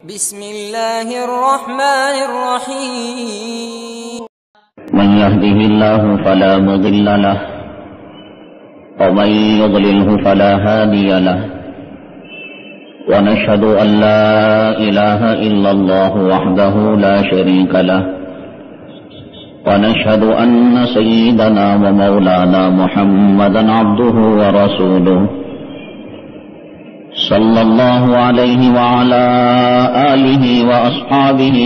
بسم الله الرحمن الرحيم من يهده الله فلا مضل له ومن يضلله فلا هادي له ونشهد أن لا إله إلا الله وحده لا شريك له ونشهد أن سيدنا ومولانا محمدا عبده ورسوله صلى الله عليه وعلى آله وأصحابه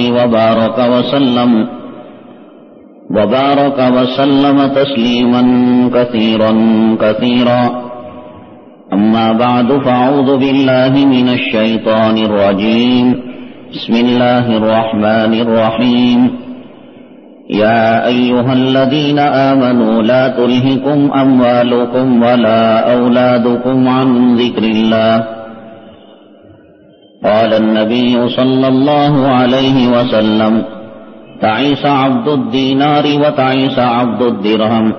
وبارك وسلم تسليما كثيرا أما بعد فأعوذ بالله من الشيطان الرجيم بسم الله الرحمن الرحيم يا أيها الذين آمنوا لا تلهكم أموالكم ولا أولادكم عن ذكر الله قال النبي صلى الله عليه وسلم تعيس عبد الدينار وتعيس عبد الدرهم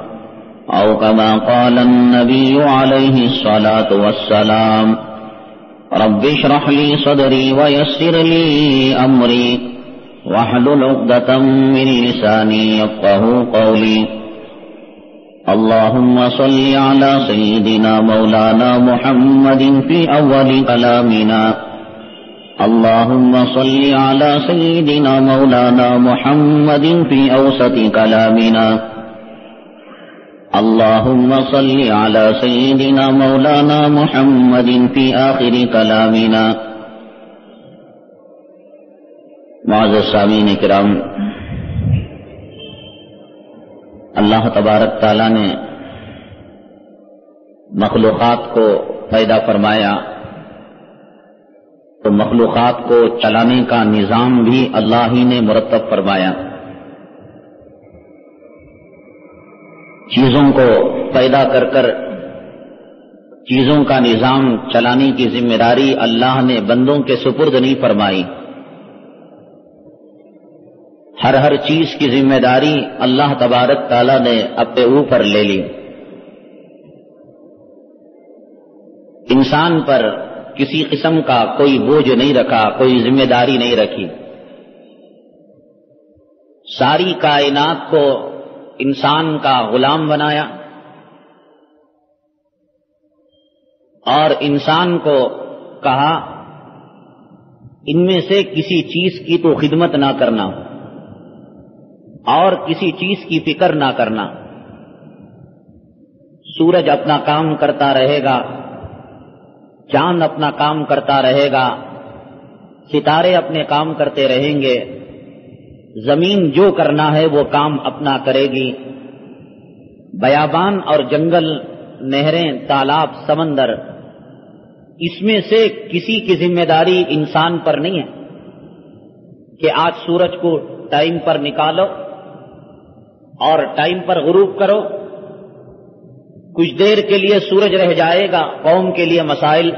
أو كما قال النبي عليه الصلاة والسلام رب اشرح لي صدري ويسر لي أمري واحلل عقدة من لساني يفقهوا قولي اللهم صل على سيدنا مولانا محمد في أول كلامنا اللهم صل على سيدنا مولانا محمد في أوسط كلامنا اللهم صل على سيدنا مولانا محمد في آخر كلامنا. معزز سامعین کرام، اللہ تبارک تعالیٰ نے مخلوقات کو پیدا فرمایا تو مخلوقات کو چلانے کا نظام بھی اللہ ہی نے مرتب فرمایا. چیزوں کو پیدا کر چیزوں کا نظام چلانے کی ذمہ داری اللہ نے بندوں کے سپرد نہیں فرمائی. ہر چیز کی ذمہ داری اللہ تبارک تعالیٰ نے اپنے اوپر لے لی. انسان پر کسی قسم کا کوئی بوجھ نہیں رکھا، کوئی ذمہ داری نہیں رکھی. ساری کائنات کو انسان کا غلام بنایا اور انسان کو کہا ان میں سے کسی چیز کی تو خدمت نہ کرنا اور کسی چیز کی فکر نہ کرنا. سورج اپنا کام کرتا رہے گا، چاند اپنا کام کرتا رہے گا، ستارے اپنے کام کرتے رہیں گے، زمین جو کرنا ہے وہ کام اپنا کرے گی. بیابان اور جنگل، نہریں، تالاب، سمندر، اس میں سے کسی کی ذمہ داری انسان پر نہیں ہے کہ آج سورج کو ٹائم پر نکالو اور ٹائم پر غروب کرو. کچھ دیر کے لیے سورج رہ جائے گا، قوم کے لیے مسائل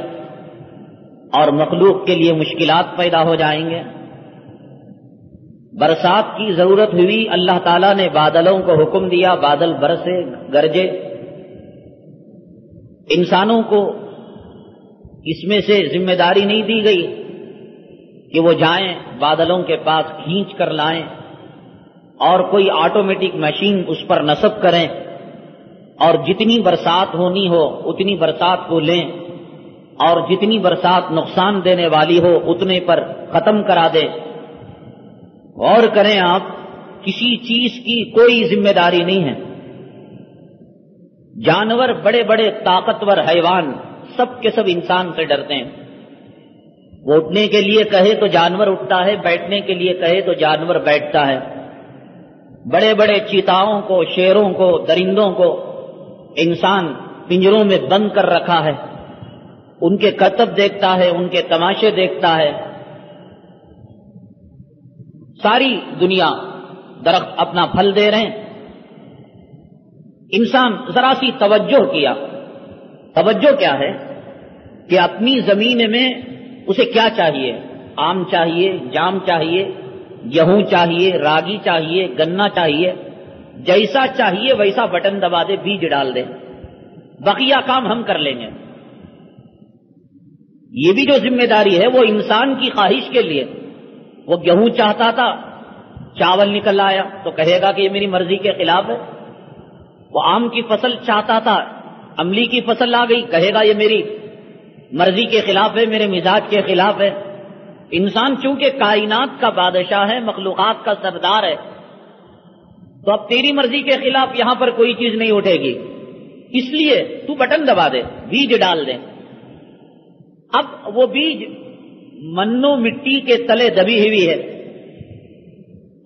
اور مخلوق کے لیے مشکلات پیدا ہو جائیں گے. برسات کی ضرورت ہوئی، اللہ تعالیٰ نے بادلوں کو حکم دیا، بادل برسے، گرجے. انسانوں کو اس میں سے ذمہ داری نہیں دی گئی کہ وہ جائیں بادلوں کے پاس کھینچ کر لائیں اور کوئی آٹومیٹک مشین اس پر نصب کریں اور جتنی برسات ہونی ہو اتنی برسات کو لیں اور جتنی برسات نقصان دینے والی ہو اتنے پر ختم کرا دے. غور کریں آپ، کسی چیز کی کوئی ذمہ داری نہیں ہے. جانور، بڑے بڑے طاقتور حیوان، سب کے سب انسان سے ڈرتے ہیں. وہ اٹھنے کے لیے کہے تو جانور اٹھتا ہے، بیٹھنے کے لیے کہے تو جانور بیٹھتا ہے. بڑے بڑے چیتاؤں کو، شیروں کو، درندوں کو انسان پنجروں میں بند کر رکھا ہے. ان کے کرتب دیکھتا ہے، ان کے تماشے دیکھتا ہے. ساری دنیا، درخت اپنا پھل دے رہے ہیں. انسان ذرا سی توجہ کیا. توجہ کیا ہے کہ اپنی زمین میں اسے کیا چاہیے؟ آم چاہیے، جام چاہیے، گیہوں چاہیے، راگی چاہیے، گنا چاہیے. جیسا چاہیے ویسا بٹن دبا دے، بیج ڈال دے، بقیہ کام ہم کر لیں گے. یہ بھی جو ذمہ داری ہے وہ انسان کی خواہش کے لیے. وہ گیہوں چاہتا تھا، چاول نکل آیا تو کہے گا کہ یہ میری مرضی کے خلاف ہے. وہ آم کی فصل چاہتا تھا، املی کی فصل آ گئی، کہے گا یہ میری مرضی کے خلاف ہے، میرے مزاج کے خلاف ہے. انسان چونکہ کائنات کا بادشاہ ہے، مخلوقات کا سردار ہے، تو اب تیری مرضی کے خلاف یہاں پر کوئی چیز نہیں اٹھے گی. اس لیے تو بٹن دبا دے، بیج ڈال دے. اب وہ بیج منو مٹی کے تلے دبی ہوئی ہے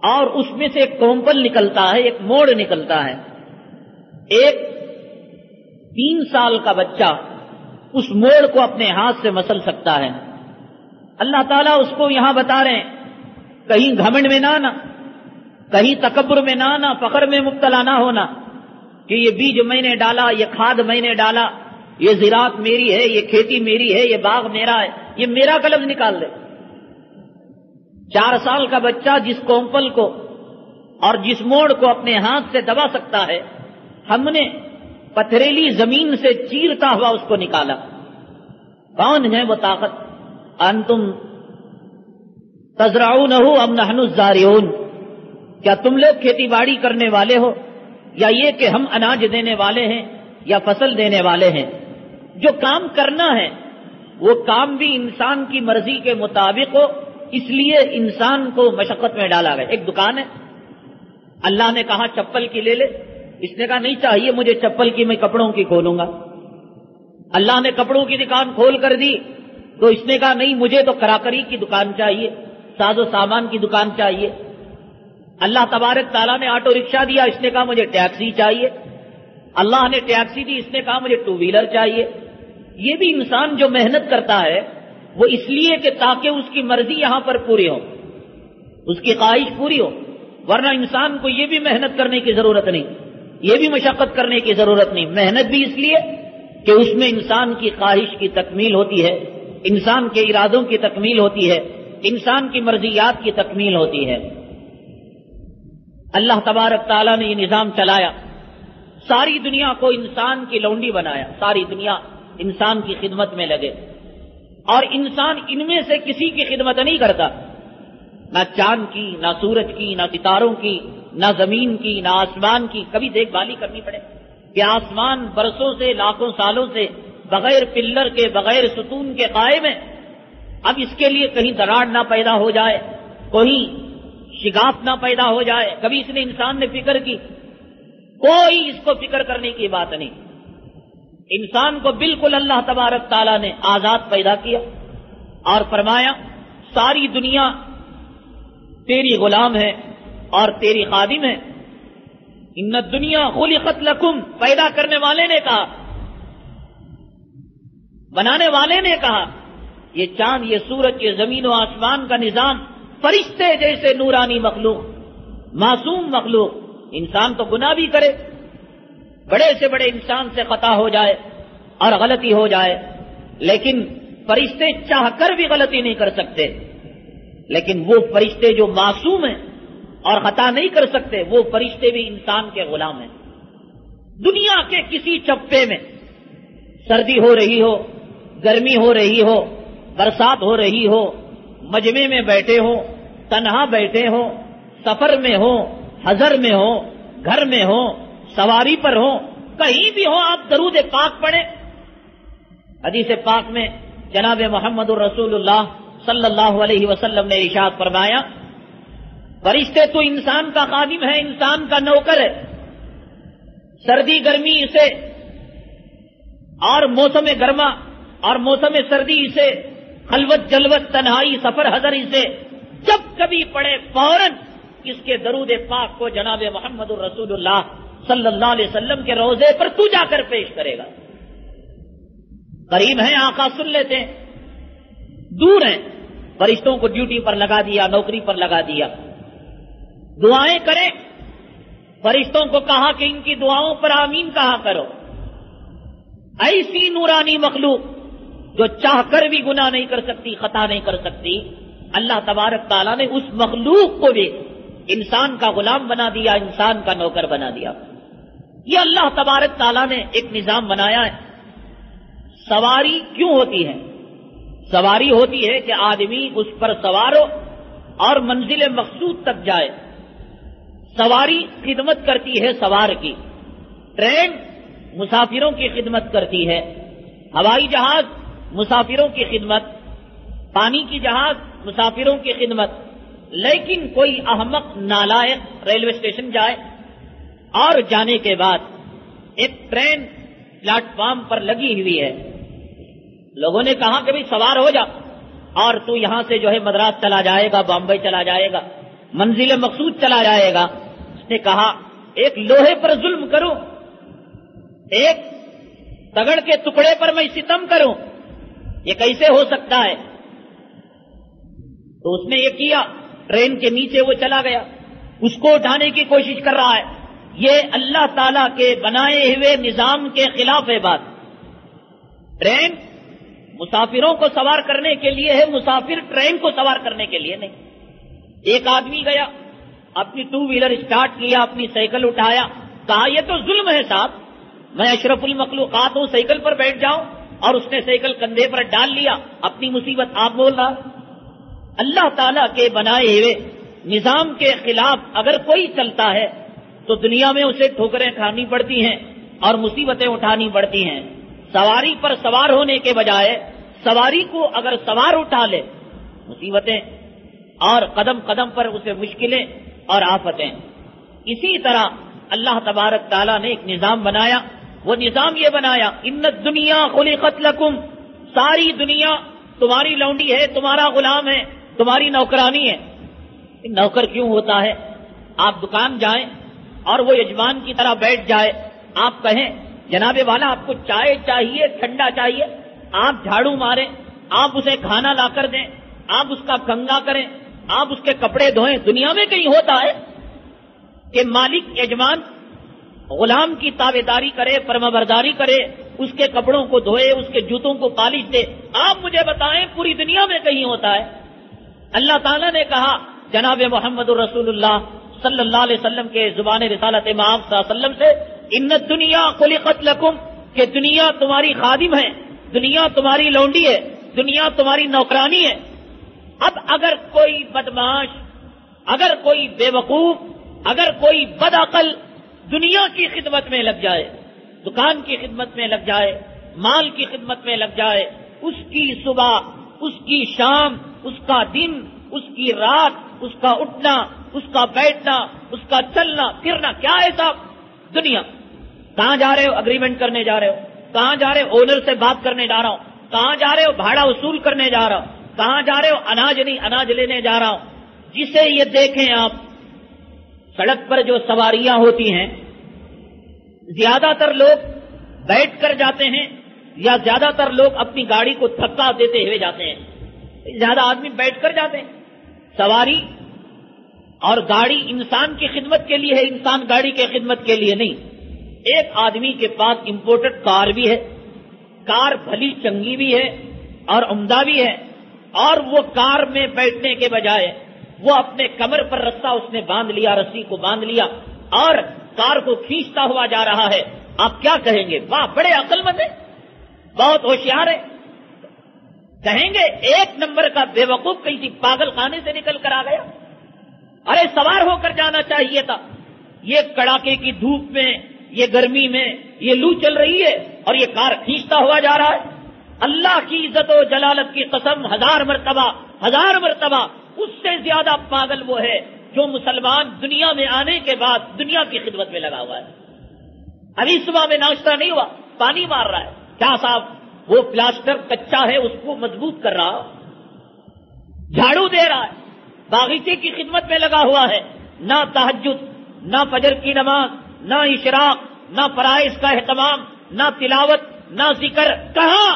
اور اس میں سے ایک کومپل نکلتا ہے، ایک موڑ نکلتا ہے. ایک 3 سال کا بچہ اس موڑ کو اپنے ہاتھ سے مسل سکتا ہے. اللہ تعالیٰ اس کو یہاں بتا رہے ہیں کہیں گھمنڈ میں نہ آنا، کہیں تکبر میں نہ آنا، فخر میں مبتلا نہ ہونا کہ یہ بیج میں نے ڈالا، یہ کھاد میں نے ڈالا، یہ زراعت میری ہے، یہ کھیتی میری ہے، یہ باغ میرا ہے. یہ میرا کا لفظ نکال دے. 4 سال کا بچہ جس کومپل کو اور جس موڑ کو اپنے ہاتھ سے دبا سکتا ہے، ہم نے پتھریلی زمین سے چیرتا ہوا اس کو نکالا. کون ہے وہ طاقت؟ انتم تزرعونہ ام نحن الزارعون، کیا تم لوگ کھیتی باڑی کرنے والے ہو یا یہ کہ ہم اناج دینے والے ہیں یا فصل دینے والے ہیں؟ جو کام کرنا ہے وہ کام بھی انسان کی مرضی کے مطابق ہو، اس لیے انسان کو مشقت میں ڈالا گیا. ایک دکان ہے، اللہ نے کہا چپل کی لے لے، اس نے کہا نہیں چاہیے مجھے چپل کی، میں کپڑوں کی کھولوں گا. اللہ نے کپڑوں کی دکان کھول کر دی تو اس نے کہا نہیں مجھے تو کراکری کی دکان چاہیے، ساز و سامان کی دکان چاہیے. اللہ تبارک تعالیٰ نے آٹو رکشہ دیا، اس نے کہا مجھے ٹیکسی چاہیے. اللہ نے ٹیکسی دی، اس نے کہا مجھے 2 ویلر چاہیے. یہ بھی انسان جو محنت کرتا ہے وہ اس لیے کہ تاکہ اس کی مرضی یہاں پر پوری ہو، اس کی خواہش پوری ہو. ورنہ انسان کو یہ بھی محنت کرنے کی ضرورت نہیں، یہ بھی مشقت کرنے کی ضرورت نہیں. محنت بھی اس لیے کہ اس میں انسان کی خواہش کی تکمیل ہوتی ہے، انسان کے ارادوں کی تکمیل ہوتی ہے، انسان کی مرضیات کی تکمیل ہوتی ہے. اللہ تبارک تعالیٰ نے یہ نظام چلایا، ساری دنیا کو انسان کی لونڈی بنایا، ساری دنیا انسان کی خدمت میں لگے. اور انسان ان میں سے کسی کی خدمت نہیں کرتا، نہ چاند کی، نہ سورج کی، نہ ستاروں کی، نہ زمین کی، نہ آسمان کی. کبھی دیکھ بھالی کرنی پڑے کہ آسمان برسوں سے، لاکھوں سالوں سے بغیر پلر کے، بغیر ستون کے قائم ہے. اب اس کے لیے کہیں دراڑ نہ پیدا ہو جائے، کہیں شگاف نہ پیدا ہو جائے، کبھی اس نے انسان نے فکر کی؟ کوئی اس کو فکر کرنے کی بات نہیں. انسان کو بالکل اللہ تبارک تعالیٰ نے آزاد پیدا کیا اور فرمایا ساری دنیا تیری غلام ہے اور تیری خادم ہے. ان الدنیا خلقت لکم، پیدا کرنے والے نے کہا، بنانے والے نے کہا. یہ چاند، یہ سورج، یہ زمین و آسمان کا نظام، فرشتے جیسے نورانی مخلوق، معصوم مخلوق. انسان تو گناہ بھی کرے، بڑے سے بڑے انسان سے خطا ہو جائے اور غلطی ہو جائے، لیکن فرشتے چاہ کر بھی غلطی نہیں کر سکتے. لیکن وہ فرشتے جو معصوم ہیں اور خطا نہیں کر سکتے، وہ فرشتے بھی انسان کے غلام ہیں. دنیا کے کسی چپے میں سردی ہو رہی ہو، گرمی ہو رہی ہو، برسات ہو رہی ہو، مجمع میں بیٹھے ہو، تنہا بیٹھے ہو، سفر میں ہو، حضر میں ہو، گھر میں ہو، سواری پر ہو، کہیں بھی ہو، آپ درود پاک پڑھیں. حدیث پاک میں جناب محمد الرسول اللہ صلی اللہ علیہ وسلم نے ارشاد فرمایا فرشتے تو انسان کا خادم ہے، انسان کا نوکر ہے. سردی گرمی اسے اور موسم گرما اور موسم سردی اسے، خلوت جلوت تنہائی سفر حضر اسے جب کبھی پڑے فوراً اس کے درود پاک کو جناب محمد الرسول اللہ صلی اللہ علیہ وسلم کے روضے پر تو جا کر پیش کرے گا. قریب ہیں آقا سن لیتے ہیں، دور ہیں، فرشتوں کو ڈیوٹی پر لگا دیا، نوکری پر لگا دیا. دعائیں کریں، فرشتوں کو کہا کہ ان کی دعاؤں پر آمین کہا کرو. ایسی نورانی مخلوق جو چاہ کر بھی گناہ نہیں کر سکتی، خطا نہیں کر سکتی، اللہ تبارک تعالیٰ نے اس مخلوق کو بھی انسان کا غلام بنا دیا، انسان کا نوکر بنا دیا. یہ اللہ تبارک تعالیٰ نے ایک نظام بنایا ہے. سواری کیوں ہوتی ہے؟ سواری ہوتی ہے کہ آدمی اس پر سوار ہو اور منزل مقصود تک جائے. سواری خدمت کرتی ہے سوار کی، ٹرین مسافروں کی خدمت کرتی ہے، ہوائی جہاز مسافروں کی خدمت، پانی کی جہاز مسافروں کی خدمت. لیکن کوئی احمق نالائق ریلوے اسٹیشن جائے اور جانے کے بعد ایک ٹرین پلیٹ فارم پر لگی ہوئی ہے، لوگوں نے کہا کہ بھئی سوار ہو جا اور تو یہاں سے جو ہے مدراس چلا جائے گا، بامبئی چلا جائے گا، منزل مقصود چلا جائے گا. اس نے کہا ایک لوہے پر ظلم کروں، ایک تگڑ کے ٹکڑے پر میں ستم کروں، یہ کیسے ہو سکتا ہے؟ تو اس نے یہ کیا، ٹرین کے نیچے وہ چلا گیا، اس کو اٹھانے کی کوشش کر رہا ہے. یہ اللہ تعالی کے بنائے ہوئے نظام کے خلاف ہے بات. ٹرین مسافروں کو سوار کرنے کے لیے ہے، مسافر ٹرین کو سوار کرنے کے لیے نہیں. ایک آدمی گیا، اپنی ٹو ویلر اسٹارٹ کیا، اپنی سائیکل اٹھایا، کہا یہ تو ظلم ہے صاحب، میں اشرف المخلوقات ہوں، سائیکل پر بیٹھ جاؤں، اور اس نے سائیکل کندھے پر ڈال لیا. اپنی مصیبت آپ بول رہا. اللہ تعالیٰ کے بنائے ہوئے نظام کے خلاف اگر کوئی چلتا ہے تو دنیا میں اسے ٹھوکریں کھانی پڑتی ہیں اور مصیبتیں اٹھانی پڑتی ہیں. سواری پر سوار ہونے کے بجائے سواری کو اگر سوار اٹھا لے، مصیبتیں اور قدم قدم پر اسے مشکلیں اور آفتیں. اسی طرح اللہ تبارک تعالیٰ نے ایک نظام بنایا. وہ نظام یہ بنایا، ان الدنیا خلقت لکم، ساری دنیا تمہاری لونڈی ہے، تمہارا غلام ہے، تمہاری نوکرانی ہے. نوکر کیوں ہوتا ہے؟ آپ دکان جائیں اور وہ یجمان کی طرح بیٹھ جائے، آپ کہیں جناب والا آپ کو چائے چاہیے، ٹھنڈا چاہیے، آپ جھاڑو ماریں، آپ اسے کھانا لا کر دیں، آپ اس کا کنگا کریں، آپ اس کے کپڑے دھوئیں. دنیا میں کہیں ہوتا ہے کہ مالک یجمان غلام کی تابع داری کرے، فرما برداری کرے، اس کے کپڑوں کو دھوئے، اس کے جوتوں کو پالش دے؟ آپ مجھے بتائیں پوری دنیا میں کہیں ہوتا ہے؟ اللہ تعالیٰ نے کہا جناب محمد الرسول اللہ صلی اللہ علیہ وسلم کے زبان رسالت مآب صلی اللہ علیہ وسلم سے، ان الدنیا خلقت لکم، کہ دنیا تمہاری خادم ہے، دنیا تمہاری لونڈی ہے، دنیا تمہاری نوکرانی ہے. اب اگر کوئی بدماش، اگر کوئی بے وقوف، اگر کوئی بد عقل دنیا کی خدمت میں لگ جائے، دکان کی خدمت میں لگ جائے، مال کی خدمت میں لگ جائے، اس کی صبح، اس کی شام، اس کا دن، اس کی رات، اس کا اٹھنا، اس کا بیٹھنا، اس کا چلنا پھرنا، کیا ہے صاحب دنیا؟ کہاں جا رہے ہو؟ اگریمنٹ کرنے جا رہے ہو. کہاں جا رہے ہو؟ اونر سے بات کرنے جا رہا ہوں. کہاں جا رہے ہو؟ بھاڑا وصول کرنے جا رہا ہوں. کہاں جا رہے ہو؟ اناج نہیں، اناج لینے جا رہا ہوں. جسے یہ دیکھیں آپ، سڑک پر جو سواریاں ہوتی ہیں، زیادہ تر لوگ بیٹھ کر جاتے ہیں یا زیادہ تر لوگ اپنی گاڑی کو دھکا دیتے ہوئے جاتے ہیں؟ زیادہ آدمی بیٹھ کر جاتے ہیں. سواری اور گاڑی انسان کی خدمت کے لیے ہے، انسان گاڑی کی خدمت کے لیے نہیں. ایک آدمی کے پاس امپورٹڈ کار بھی ہے، کار بھلی چنگی بھی ہے اور عمدہ بھی ہے، اور وہ کار میں بیٹھنے کے بجائے وہ اپنے کمر پر رسا اس نے باندھ لیا، رسی کو باندھ لیا اور کار کو کھینچتا ہوا جا رہا ہے. آپ کیا کہیں گے؟ واہ بڑے عقل مند ہے، بہت ہوشیار ہے. کہیں گے ایک نمبر کا بے وقوف کسی پاگل خانے سے نکل کر آ گیا. ارے سوار ہو کر جانا چاہیے تھا. یہ کڑاکے کی دھوپ میں، یہ گرمی میں، یہ لو چل رہی ہے اور یہ کار کھینچتا ہوا جا رہا ہے. اللہ کی عزت و جلالت کی قسم، ہزار مرتبہ اس سے زیادہ پاگل وہ ہے جو مسلمان دنیا میں آنے کے بعد دنیا کی خدمت میں لگا ہوا ہے. ابھی صبح میں ناشتہ نہیں ہوا، پانی مار رہا ہے. کیا صاحب وہ پلاسٹر کچا ہے، اس کو مضبوط کر رہا، جھاڑو دے رہا ہے، باغیچے کی خدمت میں لگا ہوا ہے. نہ تہجد، نہ فجر کی نماز، نہ اشراق، نہ فرائض کا اہتمام، نہ تلاوت، نہ ذکر. کہاں؟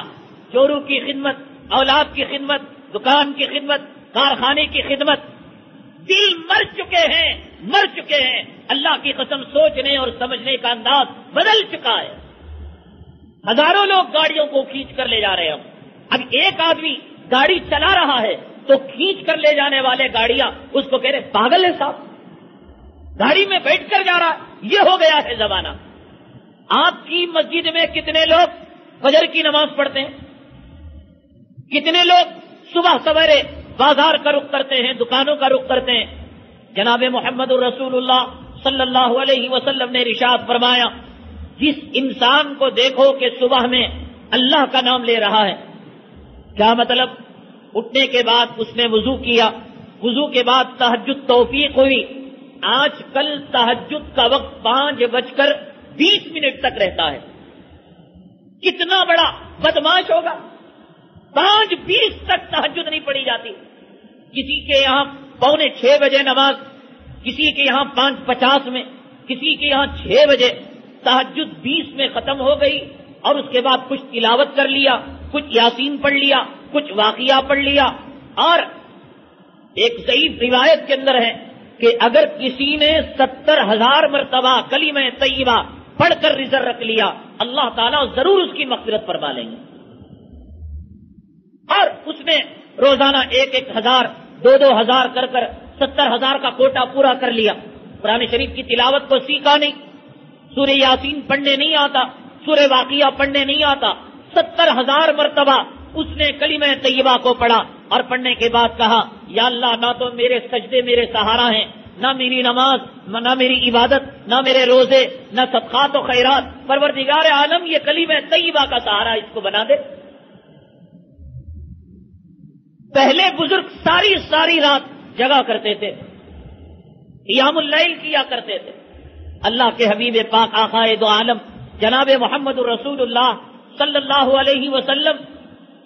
چوروں کی خدمت، اولاد کی خدمت، دکان کی خدمت، کارخانے کی خدمت. دل مر چکے ہیں. اللہ کی قسم سوچنے اور سمجھنے کا انداز بدل چکا ہے. ہزاروں لوگ گاڑیوں کو کھینچ کر لے جا رہے ہیں. اب ایک آدمی گاڑی چلا رہا ہے تو کھینچ کر لے جانے والے گاڑیاں اس کو کہہ رہے پاگل ہے صاحب، گاڑی میں بیٹھ کر جا رہا. یہ ہو گیا ہے زمانہ. آپ کی مسجد میں کتنے لوگ فجر کی نماز پڑھتے ہیں؟ کتنے لوگ صبح سویرے بازار کا رخ کرتے ہیں، دکانوں کا رخ کرتے ہیں. جناب محمد الرسول اللہ صلی اللہ علیہ وسلم نے ارشاد فرمایا، جس انسان کو دیکھو کہ صبح میں اللہ کا نام لے رہا ہے، کیا مطلب؟ اٹھنے کے بعد اس نے وضو کیا، وضو کے بعد تہجد توفیق ہوئی. آج کل تہجد کا وقت 5:20 تک رہتا ہے. کتنا بڑا بدماش ہوگا، 5:20 تک تہجد نہیں پڑھی جاتی. کسی کے یہاں 5:45 بجے نماز، کسی کے یہاں 5:50 میں، کسی کے یہاں 6 بجے. تہجد 20 میں ختم ہو گئی اور اس کے بعد کچھ تلاوت کر لیا، کچھ یاسین پڑھ لیا، کچھ واقعہ پڑھ لیا. اور ایک ضعیف روایت کے اندر ہے کہ اگر کسی نے 70,000 مرتبہ کلمہ طیبہ پڑھ کر ریزر رکھ لیا، اللہ تعالیٰ ضرور اس کی مغفرت فرما لیں گے. اور اس نے روزانہ 1,000 2,000 کر 70,000 کا کوٹا پورا کر لیا. قرآن شریف کی تلاوت کو سیکھا نہیں، سورہ یاسین پڑھنے نہیں آتا، سورہ واقعہ پڑھنے نہیں آتا، 70,000 مرتبہ اس نے کلمہ طیبہ کو پڑھا اور پڑھنے کے بعد کہا، یا اللہ نہ تو میرے سجدے میرے سہارا ہیں، نہ میری نماز، نہ میری عبادت، نہ میرے روزے، نہ صدقات و خیرات. پروردگار عالم یہ کلمہ طیبہ کا سہارا اس کو بنا دے. پہلے بزرگ ساری رات جگا کرتے تھے، قیام اللیل کیا کرتے تھے. اللہ کے حبیب پاک آقائے دو عالم جناب محمد رسول اللہ صلی اللہ علیہ وسلم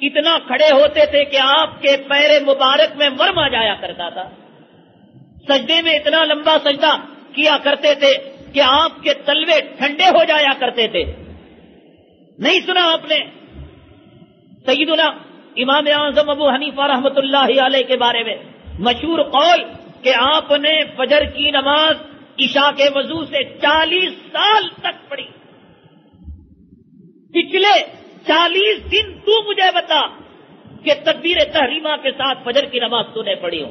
اتنا کھڑے ہوتے تھے کہ آپ کے پیر مبارک میں ورم آ جایا کرتا تھا. سجدے میں اتنا لمبا سجدہ کیا کرتے تھے کہ آپ کے تلوے ٹھنڈے ہو جایا کرتے تھے. نہیں سنا آپ نے سیدنا امام اعظم ابو حنیفہ رحمۃ اللہ علیہ کے بارے میں مشہور قول کہ آپ نے فجر کی نماز عشاء کے وضو سے 40 سال تک پڑھی. پچھلے 40 دن تو مجھے بتا کہ تکبیر تحریمہ کے ساتھ فجر کی نماز تو نے پڑھی ہو.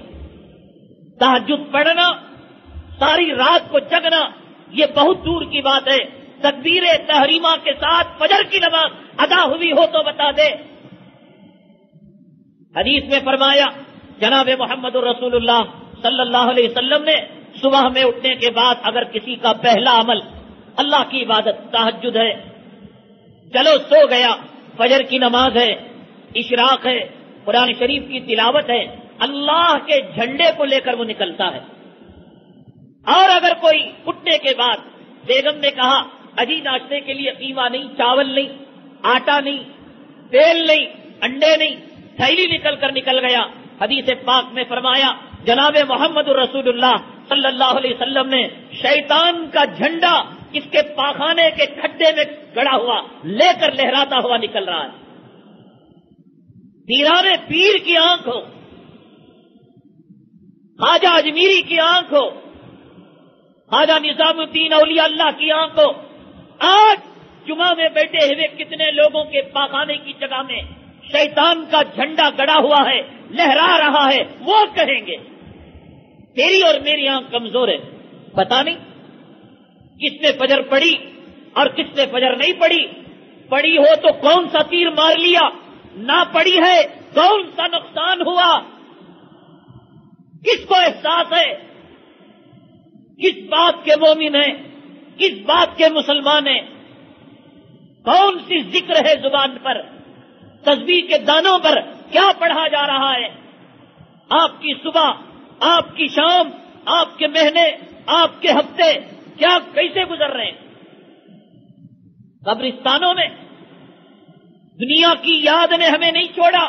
تہجد پڑھنا، ساری رات کو جگنا، یہ بہت دور کی بات ہے. تکبیر تحریمہ کے ساتھ فجر کی نماز ادا ہوئی ہو تو بتا دے. حدیث میں فرمایا جناب محمد الرسول اللہ صلی اللہ علیہ وسلم نے، صبح میں اٹھنے کے بعد اگر کسی کا پہلا عمل اللہ کی عبادت تہجد ہے، چلو سو گیا، فجر کی نماز ہے، اشراق ہے، قرآن شریف کی تلاوت ہے، اللہ کے جھنڈے کو لے کر وہ نکلتا ہے. اور اگر کوئی اٹھنے کے بعد بیگم نے کہا اجی ناشتے کے لیے قیمہ نہیں، چاول نہیں، آٹا نہیں، تیل نہیں، انڈے نہیں، تھیلی نکل کر نکل گیا. حدیث پاک میں فرمایا جناب محمد الرسول اللہ صلی اللہ علیہ وسلم نے شیطان کا جھنڈا اس کے پاخانے کے کھڈے میں گڑا ہوا لے کر لہراتا ہوا نکل رہا ہے. پیران پیر کی آنکھ ہو، خواجہ اجمیری کی آنکھ ہو، خواجہ نظام الدین اولیاء اللہ کی آنکھ ہو، آج جمعہ میں بیٹھے ہوئے کتنے لوگوں کے پاخانے کی جگہ میں شیطان کا جھنڈا گڑا ہوا ہے، لہرا رہا ہے. وہ کہیں گے تیری اور میری آنکھ کمزور ہے. پتا نہیں کس نے فجر پڑھی اور کس نے فجر نہیں پڑھی. پڑھی ہو تو کون سا تیر مار لیا، نہ پڑھی ہے کون سا نقصان ہوا. کس کو احساس ہے، کس بات کے مومن ہیں، کس بات کے مسلمان ہیں، کون سی ذکر ہے زبان پر، تسبیح کے دانوں پر کیا پڑھا جا رہا ہے. آپ کی صبح، آپ کی شام، آپ کے مہینے، آپ کے ہفتے کیا کیسے گزر رہے ہیں. قبرستانوں میں دنیا کی یاد نے ہمیں نہیں چھوڑا.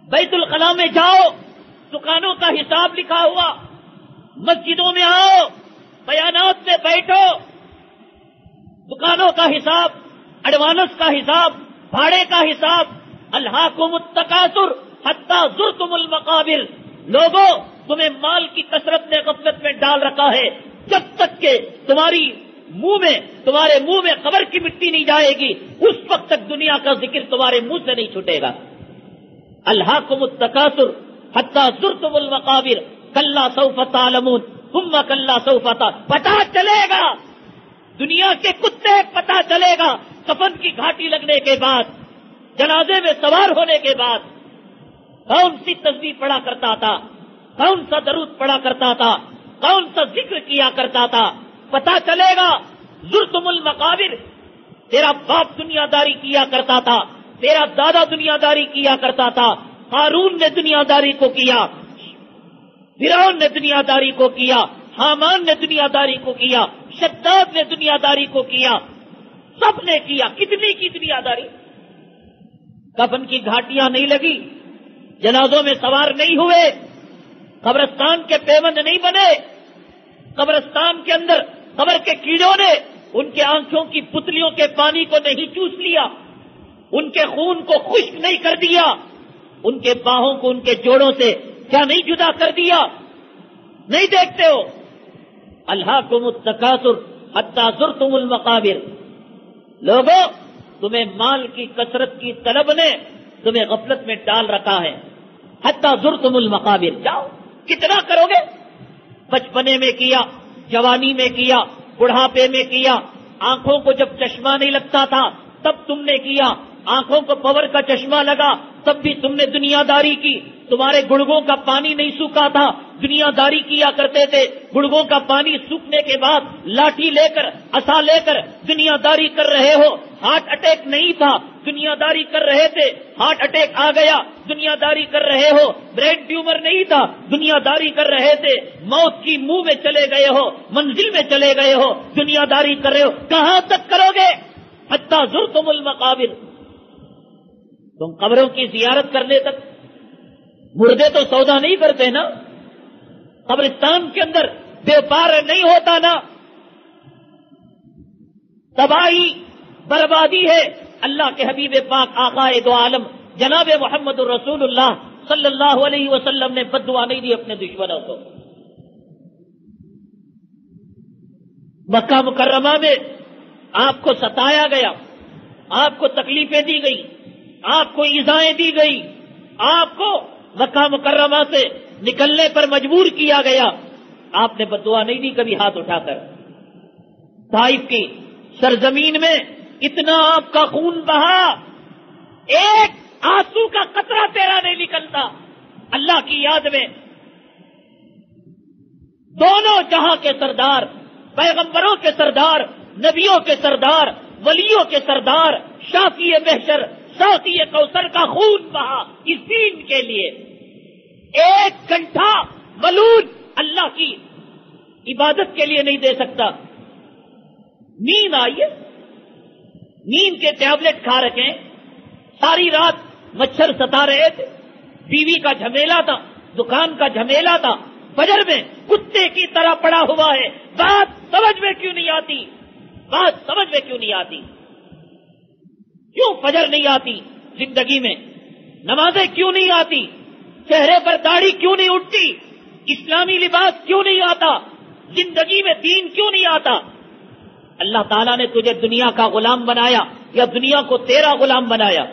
بیت الخلاء میں جاؤ، دکانوں کا حساب لکھا ہوا، مسجدوں میں آؤ، بیانات میں بیٹھو، دکانوں کا حساب، ایڈوانس کا حساب، بھاڑے کا حساب. الہاکم التکاثر حتی زرتم المقابر. لوگوں تمہیں مال کی کثرت نے غفلت میں ڈال رکھا ہے. جب تک کہ تمہارے منہ میں قبر کی مٹی نہیں جائے گی، اس وقت تک دنیا کا ذکر تمہارے منہ سے نہیں چھوٹے گا. الہاکم التکاثر حتی زرتم المقابر کلا سوف تعلمون ثم کلا سوف تعلمون. پتا چلے گا دنیا کے کتے، پتا چلے گا کفن کی گھاٹی لگنے کے بعد، جنازے میں سوار ہونے کے بعد کون سی تسبیح پڑھا کرتا تھا، کون سا درود پڑھا کرتا تھا، کون سا ذکر کیا کرتا تھا. پتا چلے گا. زرتم المقابر، تیرا باپ دنیا داری کیا کرتا تھا، تیرا دادا دنیا داری کیا کرتا تھا. قارون نے دنیا داری کو کیا، فرعون نے دنیا داری کو کیا، حامان نے دنیا داری کو کیا، شداد نے دنیا داری کو کیا، سب نے کیا. کتنی کی دنیا داری. کفن کی گھاٹیاں نہیں لگی، جنازوں میں سوار نہیں ہوئے، قبرستان کے پیوند نہیں بنے، قبرستان کے اندر قبر کے کیڑوں نے ان کے آنکھوں کی پتلیوں کے پانی کو نہیں چوس لیا، ان کے خون کو خشک نہیں کر دیا، ان کے باہوں کو ان کے جوڑوں سے کیا نہیں جدا کر دیا. نہیں دیکھتے ہو. الہاکم التکاثر حتی زرتم المقابر. لوگوں، تمہیں مال کی کثرت کی طلب نے تمہیں غفلت میں ڈال رکھا ہے. حتی زرتم المقابر. جاؤ، کتنا کرو گے؟ بچپنے میں کیا، جوانی میں کیا، بڑھاپے میں کیا. آنکھوں کو جب چشمہ نہیں لگتا تھا تب تم نے کیا، آنکھوں کو پاور کا چشمہ لگا تب بھی تم نے دنیا داری کی. تمہارے گڑگوں کا پانی نہیں سوکھا تھا، دنیا داری کیا کرتے تھے. گڑگوں کا پانی سوکھنے کے بعد لاٹھی لے کر، عصا لے کر دنیا داری کر رہے ہو. ہارٹ اٹیک نہیں تھا، دنیا داری کر رہے تھے. ہارٹ اٹیک آ گیا، دنیا داری کر رہے ہو. برین ٹیومر نہیں تھا، دنیا داری کر رہے تھے. موت کی منہ میں چلے گئے ہو، منزل میں چلے گئے ہو، دنیا داری کر رہے ہو. کہاں تک کرو گے؟ حتی زرتم المقابر. تم قبروں کی زیارت کرنے تک. مردے تو سودا نہیں کرتے نا، قبرستان کے اندر بیوپار نہیں ہوتا نا. تباہی بربادی ہے. اللہ کے حبیب پاک آقا دو عالم جناب محمد الرسول اللہ صلی اللہ علیہ وسلم نے بد دعا نہیں دی اپنے دشمنوں کو. مکہ مکرمہ میں آپ کو ستایا گیا، آپ کو تکلیفیں دی گئی، آپ کو ایذائیں دی گئی، آپ کو مکہ مکرمہ سے نکلنے پر مجبور کیا گیا. آپ نے بد دعا نہیں دی کبھی ہاتھ اٹھا کر. طائف کی سرزمین میں اتنا آپ کا خون بہا، ایک آنسو کا قطرہ تیرا نہیں نکلتا اللہ کی یاد میں. دونوں جہاں کے سردار، پیغمبروں کے سردار، نبیوں کے سردار، ولیوں کے سردار، شافی محشر، ساقی کوثر کا خون بہا اس دین کے لیے. ایک گھنٹہ ملول اللہ کی عبادت کے لیے نہیں دے سکتا. نیند آئی ہے، نیند کے ٹیبلٹ کھا رکھے، ساری رات مچھر ستا رہے تھے، بیوی کا جھمیلا تھا، دکان کا جھمیلا تھا، فجر میں کتے کی طرح پڑا ہوا ہے. بات سمجھ میں کیوں نہیں آتی؟ بات سمجھ میں کیوں نہیں آتی؟ کیوں فجر نہیں آتی زندگی میں؟ نمازیں کیوں نہیں آتی؟ چہرے پر داڑھی کیوں نہیں اٹھتی؟ اسلامی لباس کیوں نہیں آتا؟ زندگی میں دین کیوں نہیں آتا؟ اللہ تعالیٰ نے تجھے دنیا کا غلام بنایا یا دنیا کو تیرا غلام بنایا؟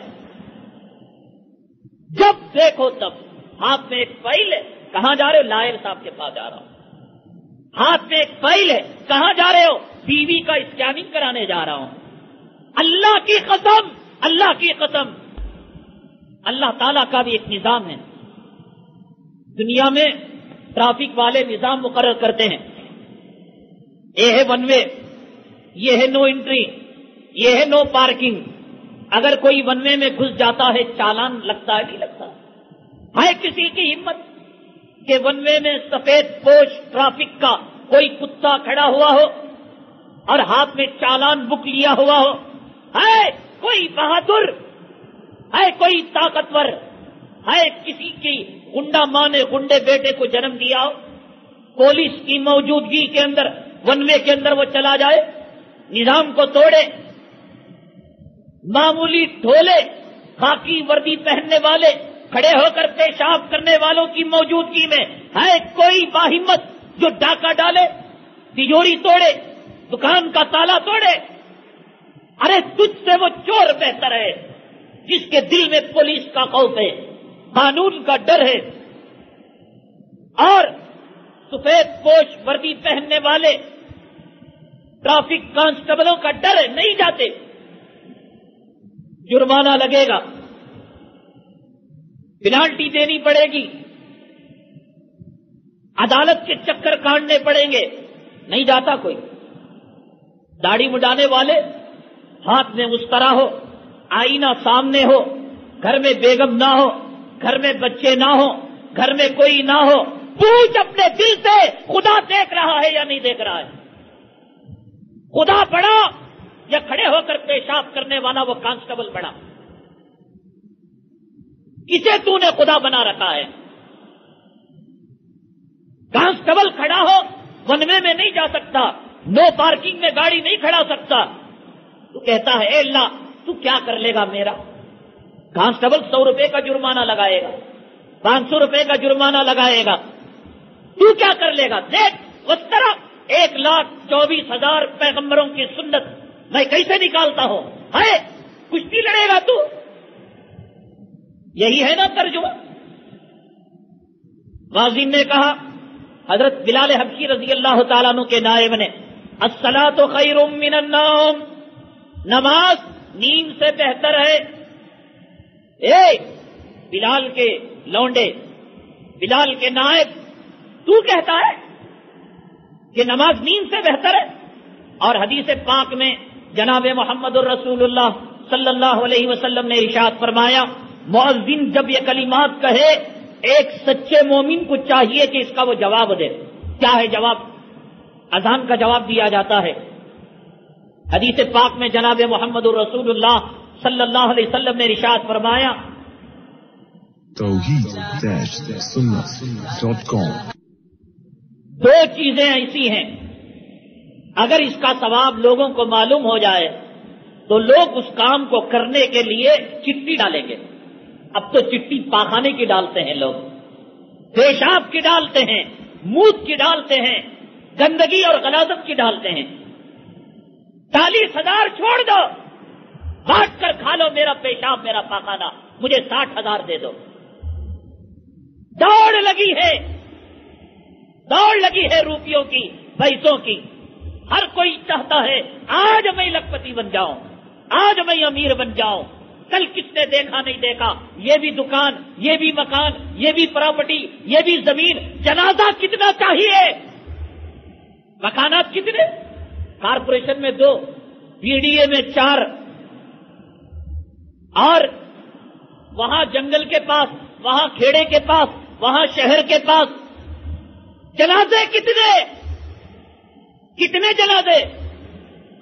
جب دیکھو تب ہاتھ میں ایک فائل ہے، کہاں جا رہے ہو؟ لائر صاحب کے پاس جا رہا ہوں. ہاتھ میں ایک فائل ہے، کہاں جا رہے ہو؟ بیوی کا اسکیننگ کرانے جا رہا ہوں. اللہ کی قسم، اللہ کی قسم، اللہ تعالیٰ کا بھی ایک نظام ہے. دنیا میں ٹریفک والے نظام مقرر کرتے ہیں. یہ ہے ون وے، یہ ہے نو انٹری، یہ ہے نو پارکنگ. اگر کوئی ون وے میں گھس جاتا ہے چالان لگتا ہے نہیں لگتا؟ ہے کسی کی ہمت کہ ون وے میں سفید پوش ٹریفک کا کوئی کتا کھڑا ہوا ہو اور ہاتھ میں چالان بک لیا ہوا ہو؟ ہے کوئی بہادر، ہے کوئی طاقتور، ہے کسی کی گنڈا ماں نے گنڈے بیٹے کو جنم دیا ہو، پولیس کی موجودگی کے اندر ون وے کے اندر وہ چلا جائے، نظام کو توڑے؟ معمولی ڈھولے، خاکی وردی پہننے والے کھڑے ہو کر پیشاب کرنے والوں کی موجودگی میں ہے کوئی باہمت جو ڈاکہ ڈالے، تجوری توڑے، دکان کا تالا توڑے؟ ارے تجھ سے وہ چور بہتر ہے جس کے دل میں پولیس کا خوف ہے، قانون کا ڈر ہے، اور سفید پوش وردی پہننے والے ٹریفک کانسٹیبلوں کا ڈر ہے، نہیں جاتے. جرمانہ لگے گا، پینالٹی دینی پڑے گی، عدالت کے چکر کاٹنے پڑیں گے، نہیں جاتا کوئی۔ داڑھی مڈانے والے ہاتھ میں مسترا ہو، آئینہ سامنے ہو، گھر میں بیگم نہ ہو، گھر میں بچے نہ ہو، گھر میں کوئی نہ ہو، پوچھ اپنے دل سے خدا دیکھ رہا ہے یا نہیں دیکھ رہا ہے؟ خدا بڑا یا کھڑے ہو کر پیشاب کرنے والا وہ کانسٹیبل بڑا؟ کسے تو نے خدا بنا رکھا ہے؟ کانسٹیبل کھڑا ہو، ون وے میں نہیں جا سکتا، نو پارکنگ میں گاڑی نہیں کھڑا سکتا، تو کہتا ہے اے اللہ تو کیا کر لے گا میرا؟ کانسٹیبل 100 روپے کا جرمانہ لگائے گا، 500 روپے کا جرمانہ لگائے گا، تو کیا کر لے گا؟ دیکھ اس طرح 1,24,000 پیغمبروں کی سنت میں کیسے نکالتا ہوں، ہے کشتی لڑے گا تو؟ یہی ہے نا ترجمہ۔ غازی نے کہا، حضرت بلال حبشی رضی اللہ تعالیٰ عنہ کے نائب نے، الصلاۃ خیر من النوم، نماز نیند سے بہتر ہے۔ اے بلال کے لونڈے، بلال کے نائب، تو کہتا ہے کہ نماز نیند سے بہتر ہے؟ اور حدیث پاک میں جناب محمد الرسول اللہ صلی اللہ علیہ وسلم نے ارشاد فرمایا، مؤذن جب یہ کلمات کہے ایک سچے مومن کو چاہیے کہ اس کا وہ جواب دے۔ کیا ہے جواب؟ اذان کا جواب دیا جاتا ہے۔ حدیث پاک میں جناب محمد الرسول اللہ صلی اللہ علیہ وسلم نے ارشاد فرمایا، توحید-سنت.com، دو چیزیں ایسی ہیں اگر اس کا ثواب لوگوں کو معلوم ہو جائے تو لوگ اس کام کو کرنے کے لیے چٹھی ڈالیں گے۔ اب تو چٹھی پاخانے کی ڈالتے ہیں لوگ، پیشاب کی ڈالتے ہیں، موت کی ڈالتے ہیں، گندگی اور غلاظت کی ڈالتے ہیں۔ 40,000 چھوڑ دو، بانٹ کر کھا لو میرا پیشاب میرا پاخانہ، مجھے 60,000 دے دو۔ دوڑ لگی ہے روپیوں کی، پیسوں کی۔ ہر کوئی چاہتا ہے آج میں لکھپتی بن جاؤں، آج میں امیر بن جاؤں، کل کس نے دیکھا نہیں دیکھا، یہ بھی دکان، یہ بھی مکان، یہ بھی پراپرٹی، یہ بھی زمین۔ جنازہ کتنا چاہیے؟ مکانات کتنے؟ کارپوریشن میں 2، پی ڈی اے میں 4، اور وہاں جنگل کے پاس، وہاں کھیڑے کے پاس، وہاں شہر کے پاس جنازے کتنے جنازے،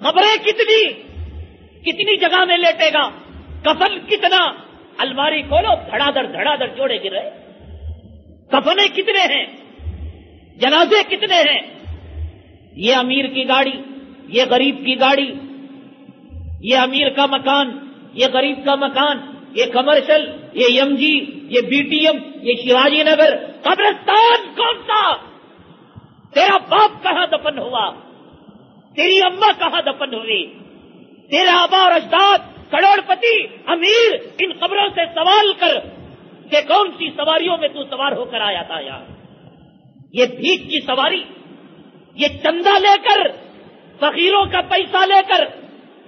قبریں کتنی جگہ میں لیٹے گا، کفن کتنا؟ الماری کھولو، دھڑا دھڑ جوڑے گر رہے۔ کفنے کتنے ہیں، جنازے کتنے ہیں؟ یہ امیر کی گاڑی، یہ غریب کی گاڑی، یہ امیر کا مکان، یہ غریب کا مکان، یہ کمرشل، یہ ایم جی، یہ بی ٹی ایم، یہ شیواجی نگر۔ قبرستان کون سا؟ تیرا باپ کہاں دفن ہوا؟ تیری اماں کہاں دفن ہوئی؟ تیرا آبا اور اجداد کروڑ پتی امیر ان قبروں سے سوال کر کہ کون سی سواریوں میں تو سوار ہو کر آیا تھا یار؟ یہ بھیک کی سواری، یہ چندہ لے کر، فقیروں کا پیسہ لے کر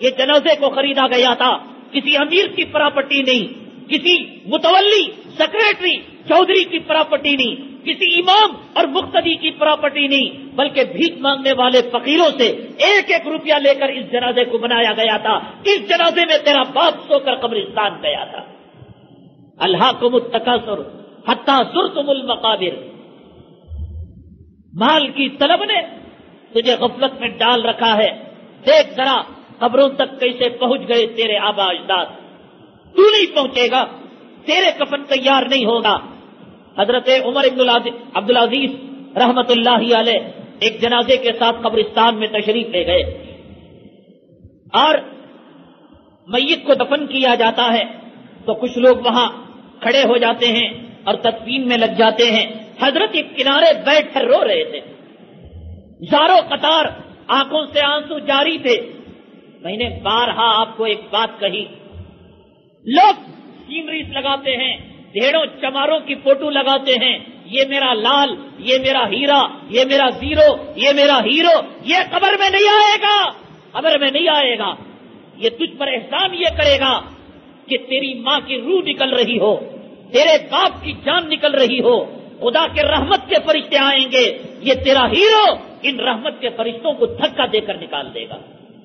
یہ جنازے کو خریدا گیا تھا۔ کسی امیر کی پراپرٹی نہیں، کسی متولی، سیکریٹری، چودھری کی پراپرٹی نہیں، کسی امام اور مقتدی کی پراپرٹی نہیں، بلکہ بھیک مانگنے والے فقیروں سے 1-1 روپیہ لے کر اس جنازے کو بنایا گیا تھا۔ اس جنازے میں تیرا باپ سو کر قبرستان گیا تھا۔ الہاکم التکاثر حتی زرتم المقابر، مال کی طلب نے تجھے غفلت میں ڈال رکھا ہے۔ دیکھ ذرا قبروں تک کیسے پہنچ گئے تیرے آبا اجداد، تو نہیں پہنچے گا، تیرے کفن تیار نہیں ہوگا۔ حضرت عمر بن عبدالعزیز رحمت اللہ علیہ ایک جنازے کے ساتھ قبرستان میں تشریف لے گئے اور میت کو دفن کیا جاتا ہے تو کچھ لوگ وہاں کھڑے ہو جاتے ہیں اور تدفین میں لگ جاتے ہیں۔ حضرت ایک کنارے بیٹھ کر رو رہے تھے، زاروں قطار آنکھوں سے آنسو جاری تھے۔ میں نے بارہا آپ کو ایک بات کہی، لوگ سینریز لگاتے ہیں، ڈھیڑوں چماروں کی فوٹو لگاتے ہیں، یہ میرا لال، یہ میرا ہیرا، یہ میرا زیرو، یہ میرا ہیرو، یہ قبر میں نہیں آئے گا، قبر میں نہیں آئے گا۔ یہ تجھ پر احسان یہ کرے گا کہ تیری ماں کی روح نکل رہی ہو، تیرے باپ کی جان نکل رہی ہو، خدا کے رحمت کے فرشتے آئیں گے، یہ تیرا ہیرو ان رحمت کے فرشتوں کو دھکا دے کر نکال دے گا،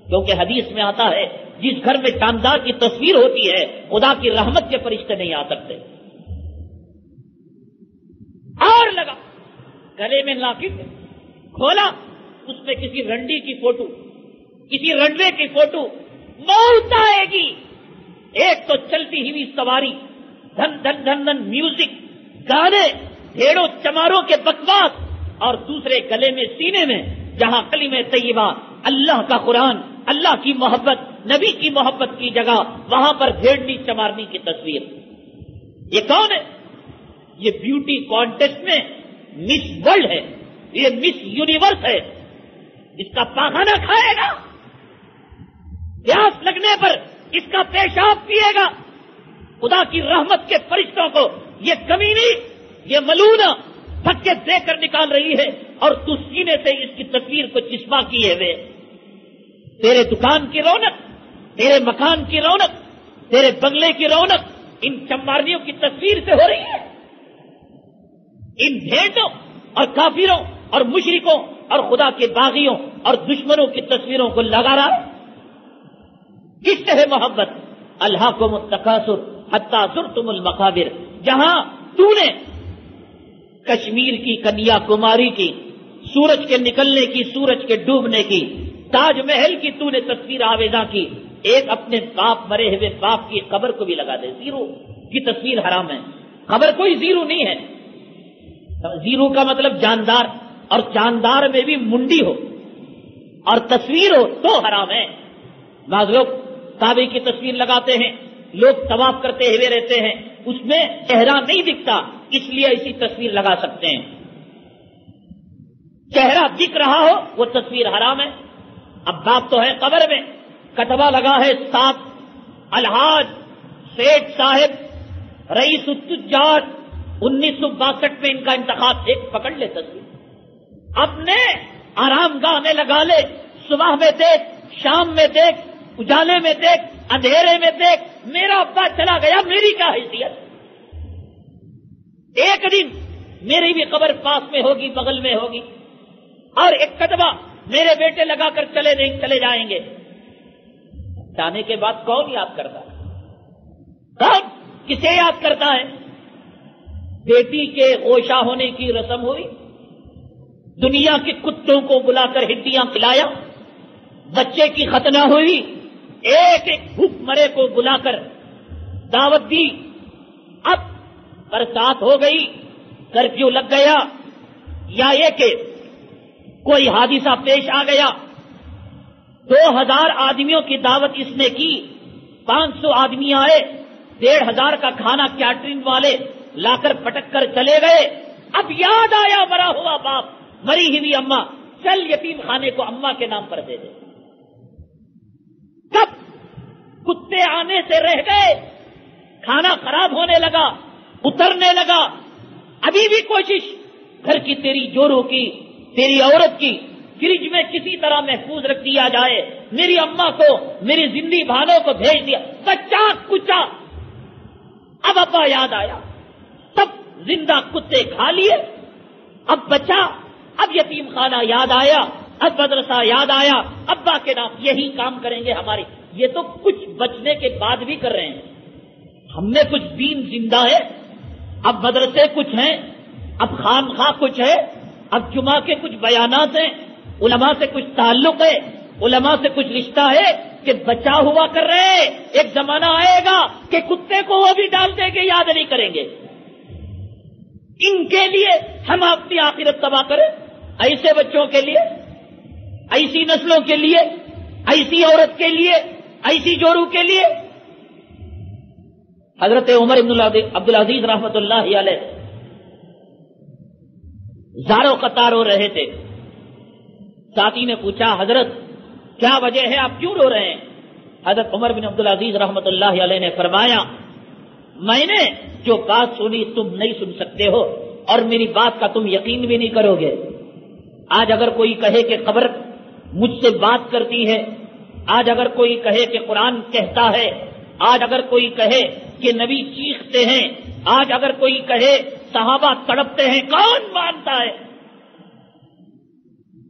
کیونکہ حدیث میں آتا ہے جس گھر میں چاندار کی تصویر ہوتی ہے خدا کی رحمت کے فرشتے نہیں آ سکتے۔ اور لگا گلے میں لاکٹ کھولا، اس میں کسی رنڈی کی فوٹو، کسی رنڈے کی فوٹو، موت آئے گی۔ ایک تو چلتی ہوئی سواری، دھن دھن دھن دھن میوزک، گانے، بھیڑوں چماروں کے بکواس، اور دوسرے گلے میں سینے میں جہاں کلمہ طیبہ، اللہ کا قرآن، اللہ کی محبت، نبی کی محبت کی جگہ، وہاں پر بھیڑنی چمارنی کی تصویر۔ یہ کون ہے؟ یہ بیوٹی کانٹیسٹ میں مس ورلڈ ہے، یہ مس یونیورس ہے، اس کا پاخانہ کھائے گا، پیاس لگنے پر اس کا پیشاب پیے گا۔ خدا کی رحمت کے فرشتوں کو یہ کمینی، یہ ملونہ دھکے دے کر نکال رہی ہے، اور تو سینے سے اس کی تصویر کو چسپاں کیے ہوئے۔ تیرے دکان کی رونق، تیرے مکان کی رونق، تیرے بنگلے کی رونق ان چمارنیوں کی تصویر سے ہو رہی ہے، ان بھیڑوں اور کافروں اور مشرکوں اور خدا کے باغیوں اور دشمنوں کی تصویروں کو لگا رہا ہے۔ کس سے ہے محبت؟ الہاکم التکاثر حتی زرتم المقابر، جہاں تو نے کشمیر کی کنیا کماری کی، سورج کے نکلنے کی، سورج کے ڈوبنے کی، تاج محل کی تو نے تصویر آویزاں کی، ایک اپنے باپ، مرے ہوئے باپ کی قبر کو بھی لگا دے۔ زیرو کی تصویر حرام ہے، قبر کوئی زیرو نہیں ہے۔ زیرو کا مطلب جاندار، اور جاندار میں بھی منڈی ہو اور تصویر ہو تو حرام ہے۔ بعض لوگ کعبے کی تصویر لگاتے ہیں، لوگ طواف کرتے ہوئے رہتے ہیں، اس میں چہرہ نہیں دکھتا، اس لیے ایسی تصویر لگا سکتے ہیں۔ چہرہ دکھ رہا ہو وہ تصویر حرام ہے۔ اب باپ تو ہے قبر میں، کتبہ لگا ہے 7 الحاج سیٹھ صاحب رئیس التجار، 1962 میں ان کا انتخاب، ایک پکڑ لے تصویر، اپنے آرام گاہ میں لگا لے، صبح میں دیکھ، شام میں دیکھ، اجالے میں دیکھ، اندھیرے میں دیکھ، میرا ابا چلا گیا، میری کیا حیثیت؟ ایک دن میری بھی قبر پاس میں ہوگی، بغل میں ہوگی، اور ایک کتبہ میرے بیٹے لگا کر چلے جائیں گے۔ جانے کے بعد کون یاد کرتا ہے؟ کون کسے یاد کرتا ہے؟ بیٹی کے غوشہ ہونے کی رسم ہوئی، دنیا کے کتوں کو بلا کر ہڈیاں کھلایا، بچے کی ختنہ ہوئی، ایک ایک بھوک مرے کو بلا کر دعوت دی، اب برسات ہو گئی، کرفیو لگ گیا، یا یہ کہ کوئی حادثہ پیش آ گیا، 2000 آدمیوں کی دعوت اس نے کی، 500 آدمی آئے، 1500 کا کھانا کیٹرنگ والے لا کر پٹک کر چلے گئے، اب یاد آیا مرا ہوا باپ، مری ہوئی اماں، چل یتیم خانے کو اماں کے نام پر دے دے۔ کب کتے آنے سے رہ گئے، کھانا خراب ہونے لگا، اترنے لگا، ابھی بھی کوشش گھر کی تیری جورو کی، تیری عورت کی فریج میں کسی طرح محفوظ رکھ دیا جائے، میری اماں کو، میری زندگی بھانوں کو بھیج دیا، بچہ کچا، اب ابا یاد آیا، سب زندہ کتے کھا لیے، اب بچہ، اب یتیم خانہ یاد آیا، اب مدرسہ یاد آیا، ابا کے نام، یہی کام کریں گے ہماری۔ یہ تو کچھ بچنے کے بعد بھی کر رہے ہیں، ہم میں کچھ دین زندہ ہے، اب مدرسے کچھ ہیں، اب خانخواہ کچھ ہے، اب جمعہ کے کچھ بیانات ہیں، علماء سے کچھ تعلق ہے، علماء سے کچھ رشتہ ہے کہ بچا ہوا کر رہے ہیں۔ ایک زمانہ آئے گا کہ کتے کو وہ بھی ڈال دیں گے، یاد نہیں کریں گے۔ ان کے لیے ہم اپنی آخرت تباہ کریں؟ ایسے بچوں کے لیے، ایسی نسلوں کے لیے، ایسی عورت کے لیے، ایسی جورو کے لیے؟ حضرت عمر بن عبدالعزیز رحمت اللہ علیہ زاروں قطار رو رہے تھے، ساتھی نے پوچھا حضرت کیا وجہ ہے، آپ کیوں رو رہے ہیں؟ حضرت عمر بن عبدالعزیز رحمت اللہ علیہ نے فرمایا، میں نے جو بات سنی تم نہیں سن سکتے ہو، اور میری بات کا تم یقین بھی نہیں کرو گے۔ آج اگر کوئی کہے کہ قبر مجھ سے بات کرتی ہے، آج اگر کوئی کہے کہ قرآن کہتا ہے، آج اگر کوئی کہے کہ نبی چیختے ہیں، آج اگر کوئی کہے صحابہ تڑپتے ہیں، کون مانتا ہے؟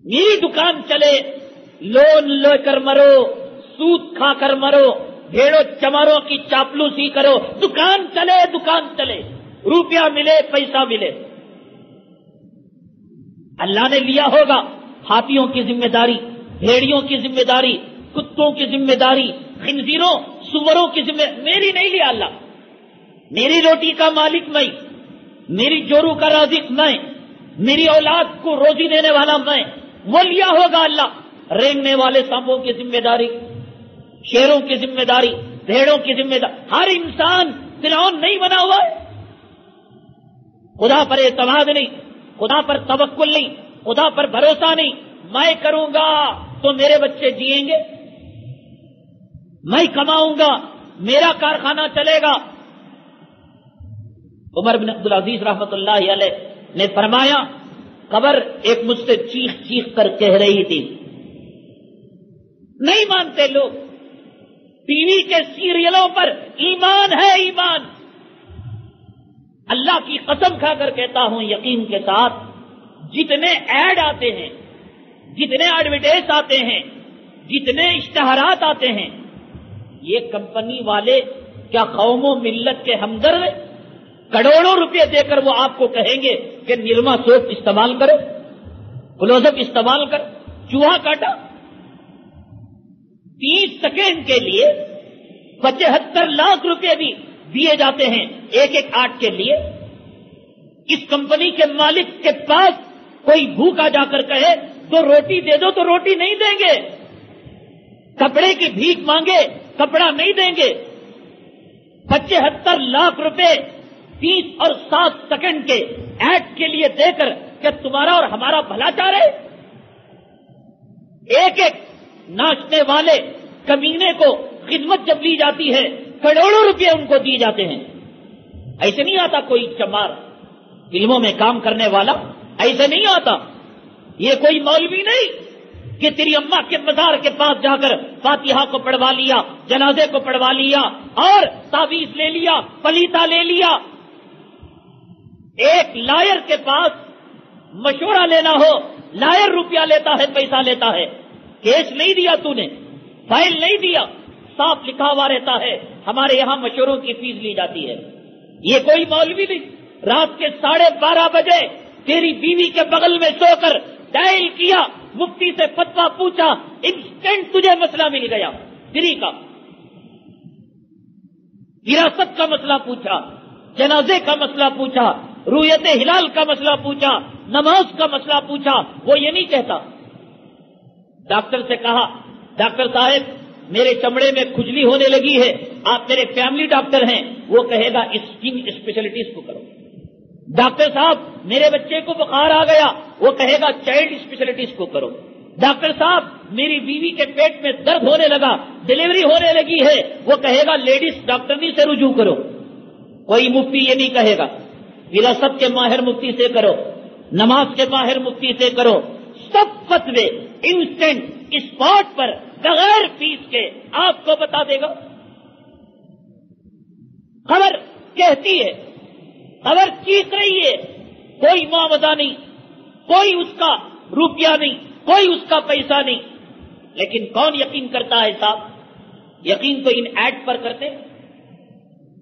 میری دکان چلے، لون لے کر مرو، سود کھا کر مرو، بھیڑوں چماروں کی چاپلوسی کرو، دکان چلے، روپیہ ملے، پیسہ ملے۔ اللہ نے لیا ہوگا ہاتھیوں کی ذمہ داری، بھیڑیوں کی ذمہ داری، کتوں کی ذمہ داری، خنزیروں سوروں کی ذمہ، میری نہیں لیا اللہ۔ میری روٹی کا مالک میں، میری جورو کا رازق میں، میری اولاد کو روزی دینے والا میں، وہ لیا ہوگا اللہ۔ رینگنے والے سانپوں کی ذمہ داری، شیروں کی ذمہ داری، بھیڑوں کی ذمہ داری، ہر انسان فرعون نہیں بنا ہوا ہے۔ خدا پر اعتماد نہیں، خدا پر توکل نہیں، خدا پر بھروسہ نہیں۔ میں کروں گا تو میرے بچے جئیں گے، میں کماؤں گا، میرا کارخانہ چلے گا۔ عمر بن عبدالعزیز رحمۃ اللہ علیہ نے فرمایا، قبر ایک مجھ سے چیخ چیخ کر کہہ رہی تھی، نہیں مانتے لوگ، ٹی وی کے سیریلوں پر ایمان ہے، ایمان۔ اللہ کی قسم کھا کر کہتا ہوں یقین کے ساتھ، جتنے ایڈ آتے ہیں، جتنے ایڈورٹائز آتے ہیں، جتنے اشتہارات آتے ہیں، یہ کمپنی والے کیا قوم و ملت کے ہمدرد؟ کروڑوں روپے دے کر وہ آپ کو کہیں گے کہ نرما سوپ استعمال کرو، کلوز اپ استعمال کر، چوہا کاٹا۔ 30 سیکنڈ کے لیے 75 لاکھ روپے بھی دیے جاتے ہیں ایک ایک آٹ کے لیے۔ اس کمپنی کے مالک کے پاس کوئی بھوکا جا کر کہے تو روٹی دے دو تو روٹی نہیں دیں گے، کپڑے کی بھیک مانگے کپڑا نہیں دیں گے۔ 75 لاکھ روپے 30 اور 7 سیکنڈ کے ایڈ کے لیے دے کر کیا تمہارا اور ہمارا بھلا چاہ رہے؟ ایک ایک ناچنے والے کمینے کو خدمت جب لی جاتی ہے، کروڑوں روپے ان کو دیے جاتے ہیں۔ ایسے نہیں آتا کوئی چمار فلموں میں کام کرنے والا، ایسے نہیں آتا۔ یہ کوئی مولوی نہیں کہ تیری اماں کے مزار کے پاس جا کر فاتحہ کو پڑھوا لیا، جنازے کو پڑھوا لیا اور تعویذ لے لیا، پلیتا لے لیا۔ ایک لائر کے پاس مشورہ لینا ہو، لائر روپیہ لیتا ہے، پیسہ لیتا ہے۔ کیس نہیں دیا تو نے، فائل نہیں دیا، صاف لکھا ہوا رہتا ہے، ہمارے یہاں مشوروں کی فیس لی جاتی ہے۔ یہ کوئی مولوی نہیں۔ رات کے 12:30 بجے تیری بیوی کے بغل میں سو کر ڈائل کیا، مفتی سے فتویٰ پوچھا، انسٹنٹ تجھے مسئلہ مل گیا، فری کا۔ وراثت کا مسئلہ پوچھا، جنازے کا مسئلہ پوچھا، رؤیت ہلال کا مسئلہ پوچھا، نماز کا مسئلہ پوچھا، وہ یہ نہیں کہتا۔ ڈاکٹر سے کہا، ڈاکٹر صاحب میرے چمڑے میں کھجلی ہونے لگی ہے، آپ میرے فیملی ڈاکٹر ہیں، وہ کہے گا اسکن اسپیشلٹیز کو کرو۔ ڈاکٹر صاحب میرے بچے کو بخار آ گیا، وہ کہے گا چائلڈ اسپیشلٹیز کو کرو۔ ڈاکٹر صاحب میری بیوی کے پیٹ میں درد ہونے لگا، ڈلیوری ہونے لگی ہے، وہ کہے گا لیڈیز ڈاکٹرنی سے رجوع کرو۔ کوئی مفتی یہ نہیں کہے گا، وراثت کے ماہر مفتی سے کرو، نماز کے ماہر مفتی سے کرو۔ سب فتوے انسٹنٹ اسپاٹ پر بغیر فیس کے آپ کو بتا دے گا۔ خبر کہتی ہے، خبر چیخ رہی ہے، کوئی معاوضہ نہیں، کوئی اس کا روپیہ نہیں، کوئی اس کا پیسہ نہیں، لیکن کون یقین کرتا ہے صاحب؟ یقین تو ان ایڈ پر کرتے۔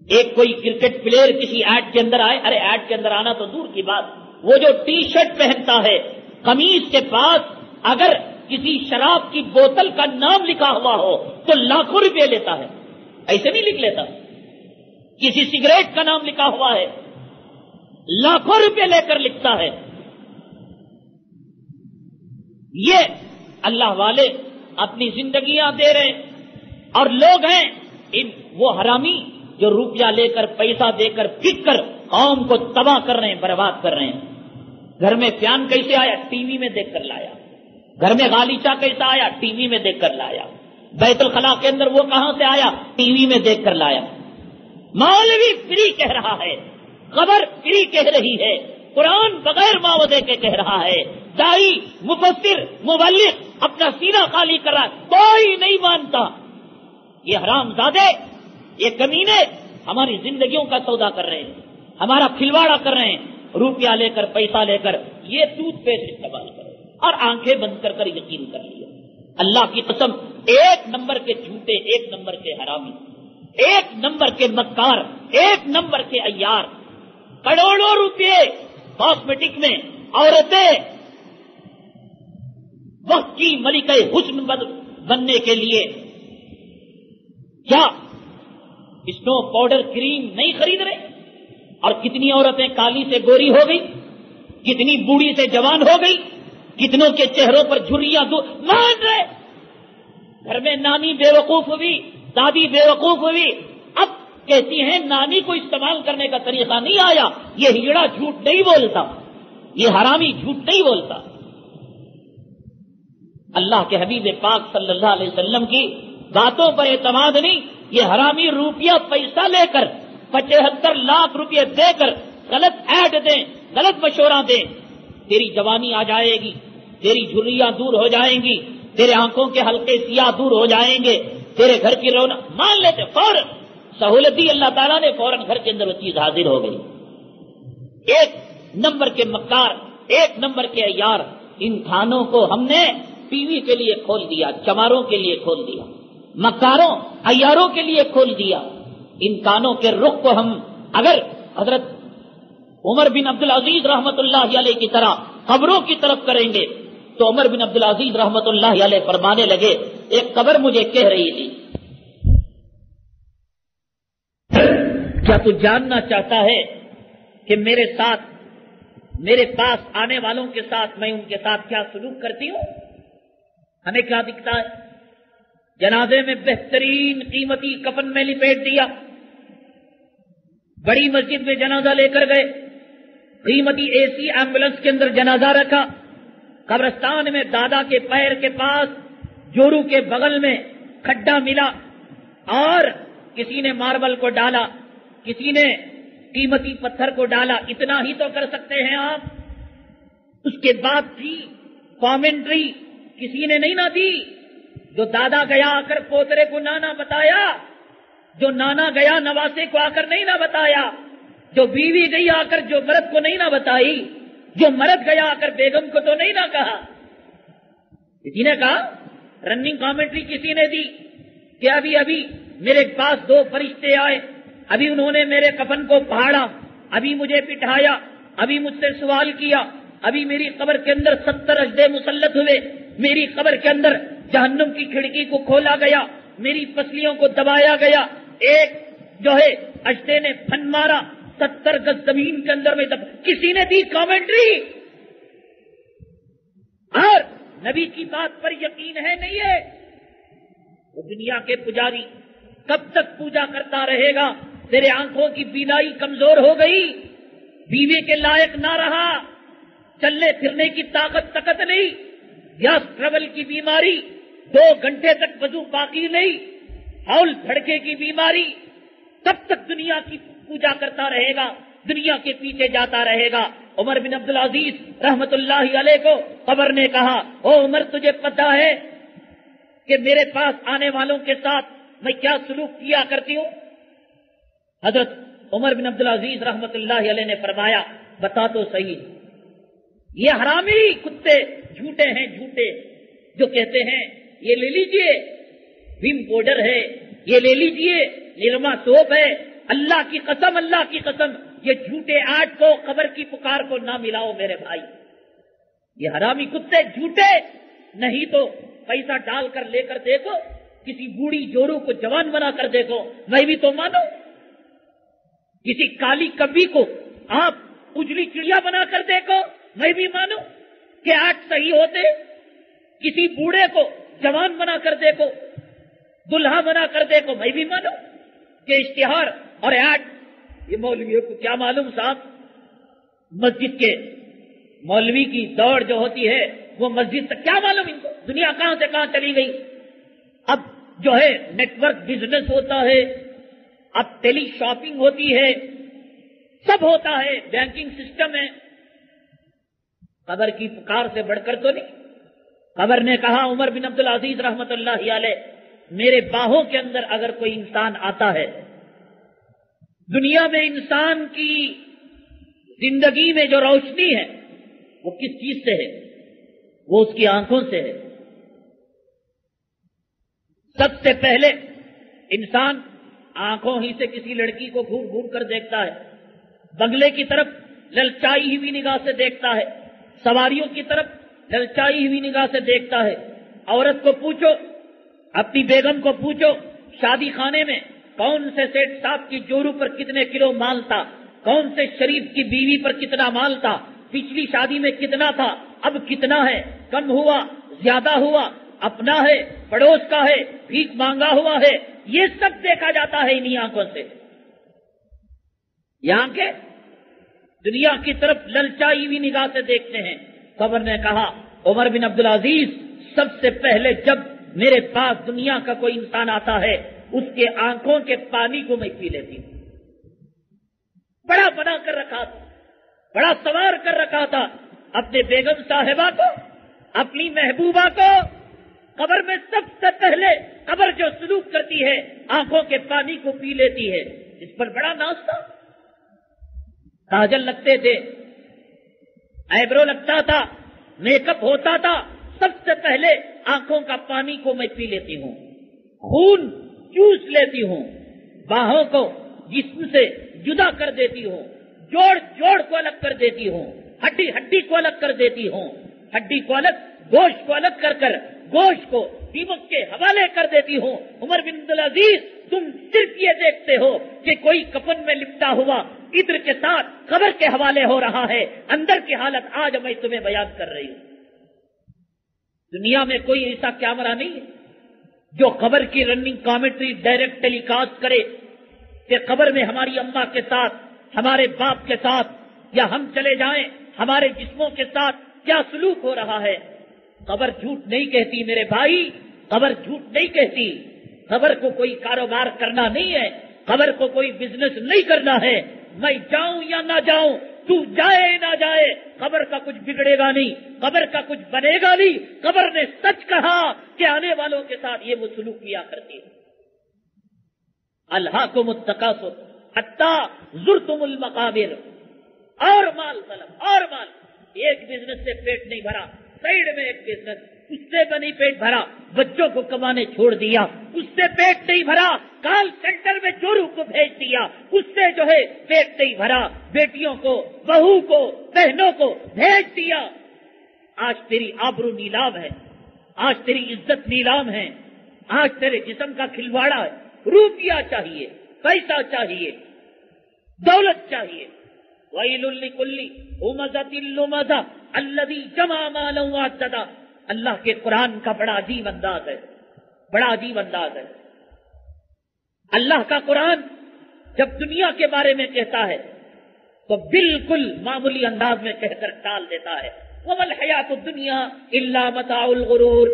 ایک کوئی کرکٹ پلیئر کسی ایڈ کے اندر آئے، ارے ایڈ کے اندر آنا تو دور کی بات، وہ جو ٹی شرٹ پہنتا ہے، قمیص کے پاس اگر کسی شراب کی بوتل کا نام لکھا ہوا ہو تو لاکھوں روپے لیتا ہے، ایسے نہیں لکھ لیتا۔ کسی سگریٹ کا نام لکھا ہوا ہے، لاکھوں روپے لے کر لکھتا ہے۔ یہ اللہ والے اپنی زندگیاں دے رہے ہیں، اور لوگ ہیں وہ حرامی جو روپیہ لے کر، پیسہ دے کر، پھک کر قوم کو تباہ کر رہے ہیں، برباد کر رہے ہیں۔ گھر میں فیان کیسے آیا؟ ٹی وی میں دیکھ کر لایا۔ گھر میں غالیچہ کیسا آیا؟ ٹی وی میں دیکھ کر لایا۔ بیت الخلاء کے اندر وہ کہاں سے آیا؟ ٹی وی میں دیکھ کر لایا۔ مولوی فری کہہ رہا ہے، خبر فری کہہ رہی ہے، قرآن بغیر معاوضے کے کہہ رہا ہے، دائی، مفسر، مبلغ اپنا سینہ خالی کر رہا ہے، کوئی نہیں مانتا۔ یہ حرام زادے، یہ کمینے ہماری زندگیوں کا سودا کر رہے ہیں۔ ہمارا کھلواڑا کر رہے ہیں روپیہ لے کر پیسہ لے کر، یہ ٹوتھ پیسٹ استعمال کرو اور آنکھیں بند کر کر یقین کر لیا۔ اللہ کی قسم، ایک نمبر کے جھوٹے، ایک نمبر کے حرامی، ایک نمبر کے مکار، ایک نمبر کے عیار، کروڑوں روپے کاسمیٹک میں عورتیں وقت کی ملکہ حسن بننے کے لیے کیا اسنو پاؤڈر کریم نہیں خرید رہے؟ اور کتنی عورتیں کالی سے گوری ہو گئی، کتنی بوڑھی سے جوان ہو گئی، کتنوں کے چہروں پر جھریاں مان رہے۔ گھر میں نانی بے وقوف ہوئی، دادی بے وقوف ہوئی، اب کہتی ہیں نانی کو استعمال کرنے کا طریقہ نہیں آیا۔ یہ ہجڑا جھوٹ نہیں بولتا، یہ حرامی جھوٹ نہیں بولتا۔ اللہ کے حبیب پاک صلی اللہ علیہ وسلم کی باتوں پر اعتماد نہیں، یہ حرامی روپیہ پیسہ لے کر 75 لاکھ روپے دے کر غلط ایڈ دیں، غلط مشورہ دیں، تیری جوانی آ جائے گی، تیری جھریاں دور ہو جائیں گی، تیرے آنکھوں کے ہلکے سیاہ دور ہو جائیں گے، تیرے گھر کی رونق، مان لیتے فوراً سہولت دی اللہ تعالیٰ نے، فوراً گھر کے اندر وہ چیز حاضر ہو گئی۔ ایک نمبر کے مکار، ایک نمبر کے عیار، ان کھانوں کو ہم نے ٹی وی کے لیے کھول دیا، چماروں کے لیے کھول دیا، مکاروں عیاروں کے لیے کھول دیا۔ ان کانوں کے رخ کو ہم اگر حضرت عمر بن عبدالعزیز رحمت اللہ علیہ کی طرح قبروں کی طرف کریں گے تو عمر بن عبدالعزیز رحمت اللہ علیہ فرمانے لگے، ایک قبر مجھے کہہ رہی تھی، کیا تو جاننا چاہتا ہے کہ میرے ساتھ، میرے پاس آنے والوں کے ساتھ میں ان کے ساتھ کیا سلوک کرتی ہوں؟ ہمیں کیا دکھتا ہے؟ جنازے میں بہترین قیمتی کفن میں لپیٹ دیا، بڑی مسجد میں جنازہ لے کر گئے، قیمتی اے سی ایمبولینس کے اندر جنازہ رکھا، قبرستان میں دادا کے پیر کے پاس جورو کے بغل میں کھڈا ملا اور کسی نے ماربل کو ڈالا، کسی نے قیمتی پتھر کو ڈالا، اتنا ہی تو کر سکتے ہیں آپ۔ اس کے بعد بھی کامنٹری کسی نے نہیں نہ دی۔ جو دادا گیا آ کر پوترے کو نانا بتایا، جو نانا گیا نواسے کو آ کر نہیں نہ بتایا، جو بیوی گئی آ کر جو مرد کو نہیں نہ بتائی، جو مرد گیا آ کر بیگم کو تو نہیں نہ کہا۔ کسی نے کہا، رننگ کامنٹری کسی نے دی کہ ابھی ابھی میرے پاس 2 فرشتے آئے، ابھی انہوں نے میرے کفن کو پھاڑا، ابھی مجھے بٹھایا، ابھی مجھ سے سوال کیا، ابھی میری قبر کے اندر 70 اجدے مسلط ہوئے، میری قبر کے اندر جہنم کی کھڑکی کو کھولا گیا، میری پسلیوں کو دبایا گیا، ایک جو ہے اجدے نے پھن مارا، 70 گز زمین کے اندر میں کسی نے دی کامنٹری؟ اور نبی کی بات پر یقین ہے نہیں ہے؟ وہ دنیا کے پجاری کب تک پوجا کرتا رہے گا؟ تیرے آنکھوں کی بینائی کمزور ہو گئی، بیوی کے لائق نہ رہا، چلنے پھرنے کی طاقت نہیں، گیس ٹربل کی بیماری، 2 گھنٹے تک وضو باقی نہیں، ہول دھڑکے کی بیماری، تب تک دنیا کی پوجا کرتا رہے گا، دنیا کے پیچھے جاتا رہے گا۔ عمر بن عبدالعزیز رحمت اللہ علیہ کو قبر نے کہا، او عمر تجھے پتہ ہے کہ میرے پاس آنے والوں کے ساتھ میں کیا سلوک کیا کرتی ہوں؟ حضرت عمر بن عبدالعزیز رحمت اللہ علیہ نے فرمایا، بتا تو صحیح۔ یہ حرامی کتے جھوٹے ہیں، جھوٹے جو کہتے ہیں یہ لے لیجئے ویم پاؤڈر ہے، یہ لے لیجئے نرما سوپ ہے، اللہ کی قسم، اللہ کی قسم، یہ جھوٹے آٹ کو، قبر کی پکار کو نہ ملاؤ میرے بھائی۔ یہ حرامی کتے جھوٹے، نہیں تو پیسہ ڈال کر لے کر دیکھو، کسی بوڑھی جورو کو جوان بنا کر دیکھو، میں بھی تو مانو۔ کسی کالی کبھی کو آپ اجلی چڑیا بنا کر دیکھو، میں بھی مانو کہ آٹھ صحیح ہوتے۔ کسی بوڑھے کو جوان بنا کر دیکھو، دلہا بنا کر دیکھو، میں بھی مانو کہ اشتہار اور آٹھ، یہ مولویوں کو کیا معلوم صاحب؟ مسجد کے مولوی کی دوڑ جو ہوتی ہے وہ مسجد تک کیا معلوم ان کو؟ دنیا کہاں سے کہاں چلی گئی۔ اب جو ہے نیٹ ورک بزنس ہوتا ہے، اب ٹیلی شاپنگ ہوتی ہے، سب ہوتا ہے، بینکنگ سسٹم ہے۔ قبر کی پکار سے بڑھ کر تو نہیں۔ قبر نے کہا، عمر بن عبدالعزیز رحمت اللہ علیہ، میرے باہوں کے اندر اگر کوئی انسان آتا ہے، دنیا میں انسان کی زندگی میں جو روشنی ہے وہ کس چیز سے ہے؟ وہ اس کی آنکھوں سے ہے۔ سب سے پہلے انسان آنکھوں ہی سے کسی لڑکی کو گھور گھور کر دیکھتا ہے، بنگلے کی طرف للچائی ہوئی نگاہ سے دیکھتا ہے، سواریوں کی طرف للچائی ہوئی نگاہ سے دیکھتا ہے۔ عورت کو پوچھو، اپنی بیگم کو پوچھو، شادی خانے میں کون سے سیٹ صاحب کی جورو پر کتنے کلو مال تھا، کون سے شریف کی بیوی پر کتنا مال تھا، پچھلی شادی میں کتنا تھا، اب کتنا ہے، کم ہوا، زیادہ ہوا، اپنا ہے، پڑوس کا ہے، بھیک مانگا ہوا ہے، یہ سب دیکھا جاتا ہے انہی آنکھوں سے۔ یہاں کے دنیا کی طرف للچائی ہوئی نگاہ سے دیکھتے ہیں۔ خبر نے کہا عمر بن عبدالعزیز، سب سے پہلے جب میرے پاس دنیا کا کوئی انسان آتا ہے اس کے آنکھوں کے پانی کو میں پی لیتی ہوں۔ بڑا بنا کر رکھا تھا، بڑا سوار کر رکھا تھا اپنے بیگم صاحبہ کو، اپنی محبوبہ کو۔ قبر میں سب سے پہلے قبر جو سلوک کرتی ہے آنکھوں کے پانی کو پی لیتی ہے۔ اس پر بڑا ناز تھا، کاجل لگتے تھے، آئیبرو لگتا تھا، میک اپ ہوتا تھا، سب سے پہلے آنکھوں کا پانی کو میں پی لیتی ہوں، خون چوس لیتی ہوں، باہوں کو جسم سے جدا کر دیتی ہوں، جوڑ جوڑ کو الگ کر دیتی ہوں، ہڈی ہڈی کو الگ کر دیتی ہوں، ہڈی کو الگ، گوشت کو الگ کر کر گوشت کو دیمک کے حوالے کر دیتی ہوں۔ عمر بن عبدالعزیز، تم صرف یہ دیکھتے ہو کہ کوئی کفن میں لپٹا ہوا عطر کے ساتھ قبر کے حوالے ہو رہا ہے، اندر کی حالت آج میں تمہیں بیان کر رہی ہوں۔ دنیا میں کوئی ایسا کیمرہ نہیں ہے جو قبر کی رننگ کامنٹری ڈائریکٹ ٹیلی کاسٹ کرے کہ قبر میں ہماری اماں کے ساتھ، ہمارے باپ کے ساتھ، یا ہم چلے جائیں ہمارے جسموں کے ساتھ کیا سلوک ہو رہا ہے۔ قبر جھوٹ نہیں کہتی میرے بھائی، قبر جھوٹ نہیں کہتی۔ قبر کو کوئی کاروبار کرنا نہیں ہے، قبر کو کوئی بزنس نہیں کرنا ہے۔ میں جاؤں یا نہ جاؤں، تو جائے نہ جائے، قبر کا کچھ بگڑے گا نہیں، قبر کا کچھ بنے گا نہیں۔ قبر نے سچ کہا کہ آنے والوں کے ساتھ یہ سلوک کیا کرتی ہے۔ الہاکم التکاثر حتی زرتم المقابر، اور مال طلب، اور مال۔ ایک بزنس سے پیٹ نہیں بھرا، سائیڈ میں ایک بزنس، اس سے بنی پیٹ بھرا، بچوں کو کمانے چھوڑ دیا، اس سے پیٹ نہیں بھرا، کال سینٹر میں چوروں کو بھیج دیا، اس سے جو ہے پیٹ نہیں بھرا، بیٹیوں کو، بہو کو، بہنوں کو بھیج دیا۔ آج تیری آبرو نیلام ہے، آج تیری عزت نیلام ہے، آج تیرے جسم کا کھلواڑا ہے۔ روپیہ چاہیے، پیسہ چاہیے، دولت چاہیے۔ وَيْلٌ لِكُلِّ هُمَزَةٍ لُمَزَةٍ الَّذِي جَمَعَ مَالًا وَعَدَّدَهُ۔ اللہ کے قرآن کا بڑا عجیب انداز ہے، بڑا عجیب انداز ہے۔ اللہ کا قرآن جب دنیا کے بارے میں کہتا ہے تو بالکل معمولی انداز میں کہہ کر ٹال دیتا ہے۔ وَمَا الْحَيَاةُ الدُّنْيَا إِلَّا مَتَاعُ الْغُرُورِ۔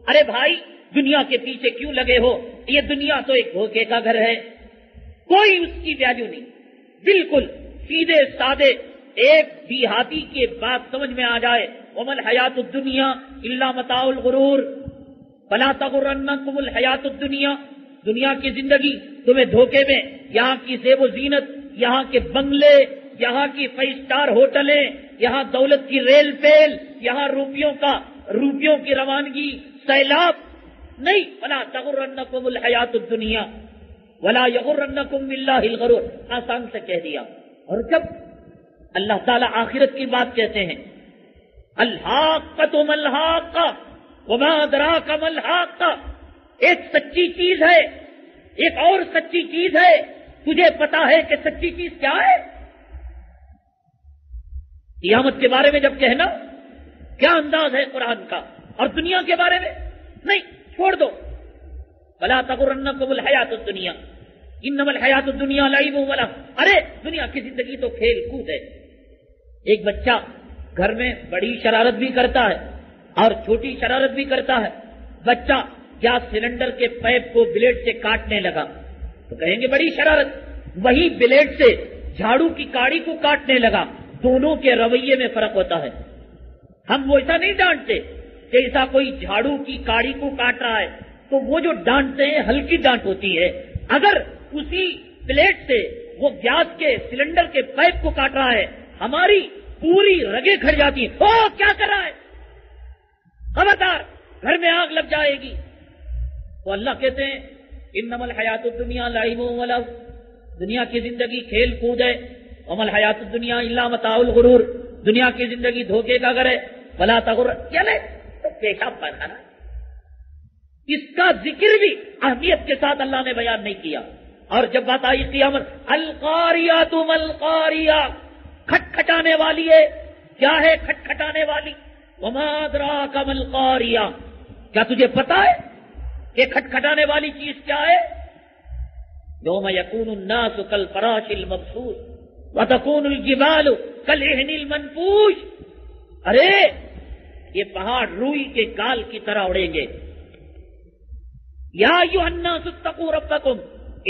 ارے بھائی، دنیا کے پیچھے کیوں لگے ہو؟ یہ دنیا تو ایک دھوکے کا گھر ہے، کوئی اس کی ویلیو نہیں۔ بالکل سیدھے سادے ایک دیہاتی کی بات سمجھ میں آ جائے، وَمَا الْحَيَاةُ الدُّنْيَا إِلَّا مَتَاعُ الْغُرُورِ فَلَا تَغُرَّنَّكُمُ الْحَيَاةُ الدُّنْيَا۔ دنیا کی زندگی تمہیں دھوکے میں، یہاں کی زیب و زینت، یہاں کے بنگلے، یہاں کی 5 اسٹار ہوٹلیں، یہاں دولت کی ریل پیل، یہاں روپیوں کی روانگی، سیلاب نہیں۔ فَلَا تَغُرَّنَّكُمُ الْحَيَاةُ الدُّنْيَا وَلَا يَغُرَّنَّكُم بِاللَّهِ الْغَرُورُ۔ آسان سے کہہ دیا۔ اور جب اللہ تعالیٰ آخرت کی بات کہتے ہیں، الحاقۃ ما الحاقۃ وما ادراک ما الحاقۃ، ایک سچی چیز ہے، ایک اور سچی چیز ہے، تجھے پتا ہے کہ سچی چیز کیا ہے؟ قیامت کے بارے میں جب کہنا، کیا انداز ہے قرآن کا، اور دنیا کے بارے میں نہیں، چھوڑ دو۔ فلا تغرنکم الحیات الدنیا انما الحیات الدنیا لعب و لہو۔ ارے دنیا کی زندگی تو کھیل کود ہے۔ ایک بچہ گھر میں بڑی شرارت بھی کرتا ہے اور چھوٹی شرارت بھی کرتا ہے۔ بچہ گیس سلنڈر کے پائپ کو بلیڈ سے کاٹنے لگا تو کہیں گے بڑی شرارت، وہی بلیڈ سے جھاڑو کی کاڑی کو کاٹنے لگا، دونوں کے رویے میں فرق ہوتا ہے۔ ہم وہ ایسا نہیں ڈانٹتے کہ ایسا کوئی جھاڑو کی کاڑی کو کاٹ رہا ہے تو وہ جو ڈانٹتے ہیں ہلکی ڈانٹ ہوتی ہے، اگر اسی بلیڈ سے وہ گیس کے سلنڈر کے پائپ کو کاٹ رہا ہے ہماری پوری رگیں کھڑ جاتی ہیں. او کیا کر رہا ہے, خبردار گھر میں آگ لگ جائے گی. تو اللہ کہتے ہیں انما الحیات الدنیا لعب و لہو, دنیا کی زندگی کھیل کود ہے. وما الحیات الدنیا الا متاع الغرور, دنیا کی زندگی دھوکے کا گھر ہے. ولا تغر, چلے تو پیشاب پاخانہ. اس کا ذکر بھی اہمیت کے ساتھ اللہ نے بیان نہیں کیا. اور جب بات آئی قیامت, القاریات ما القاریہ, کھٹکھٹانے والی ہے. کیا ہے کھٹکھٹانے والی؟ وما ادراک ما القاریہ, کیا تجھے پتا ہے کہ کھٹکھٹانے والی چیز کیا ہے؟ یوم یکون الناس کالفراش المبثوث وتکون الجبال کالعہن المنفوش. ارے یہ پہاڑ روئی کے گال کی طرح اڑیں گے. یا ایھا الناس اتقوا ربکم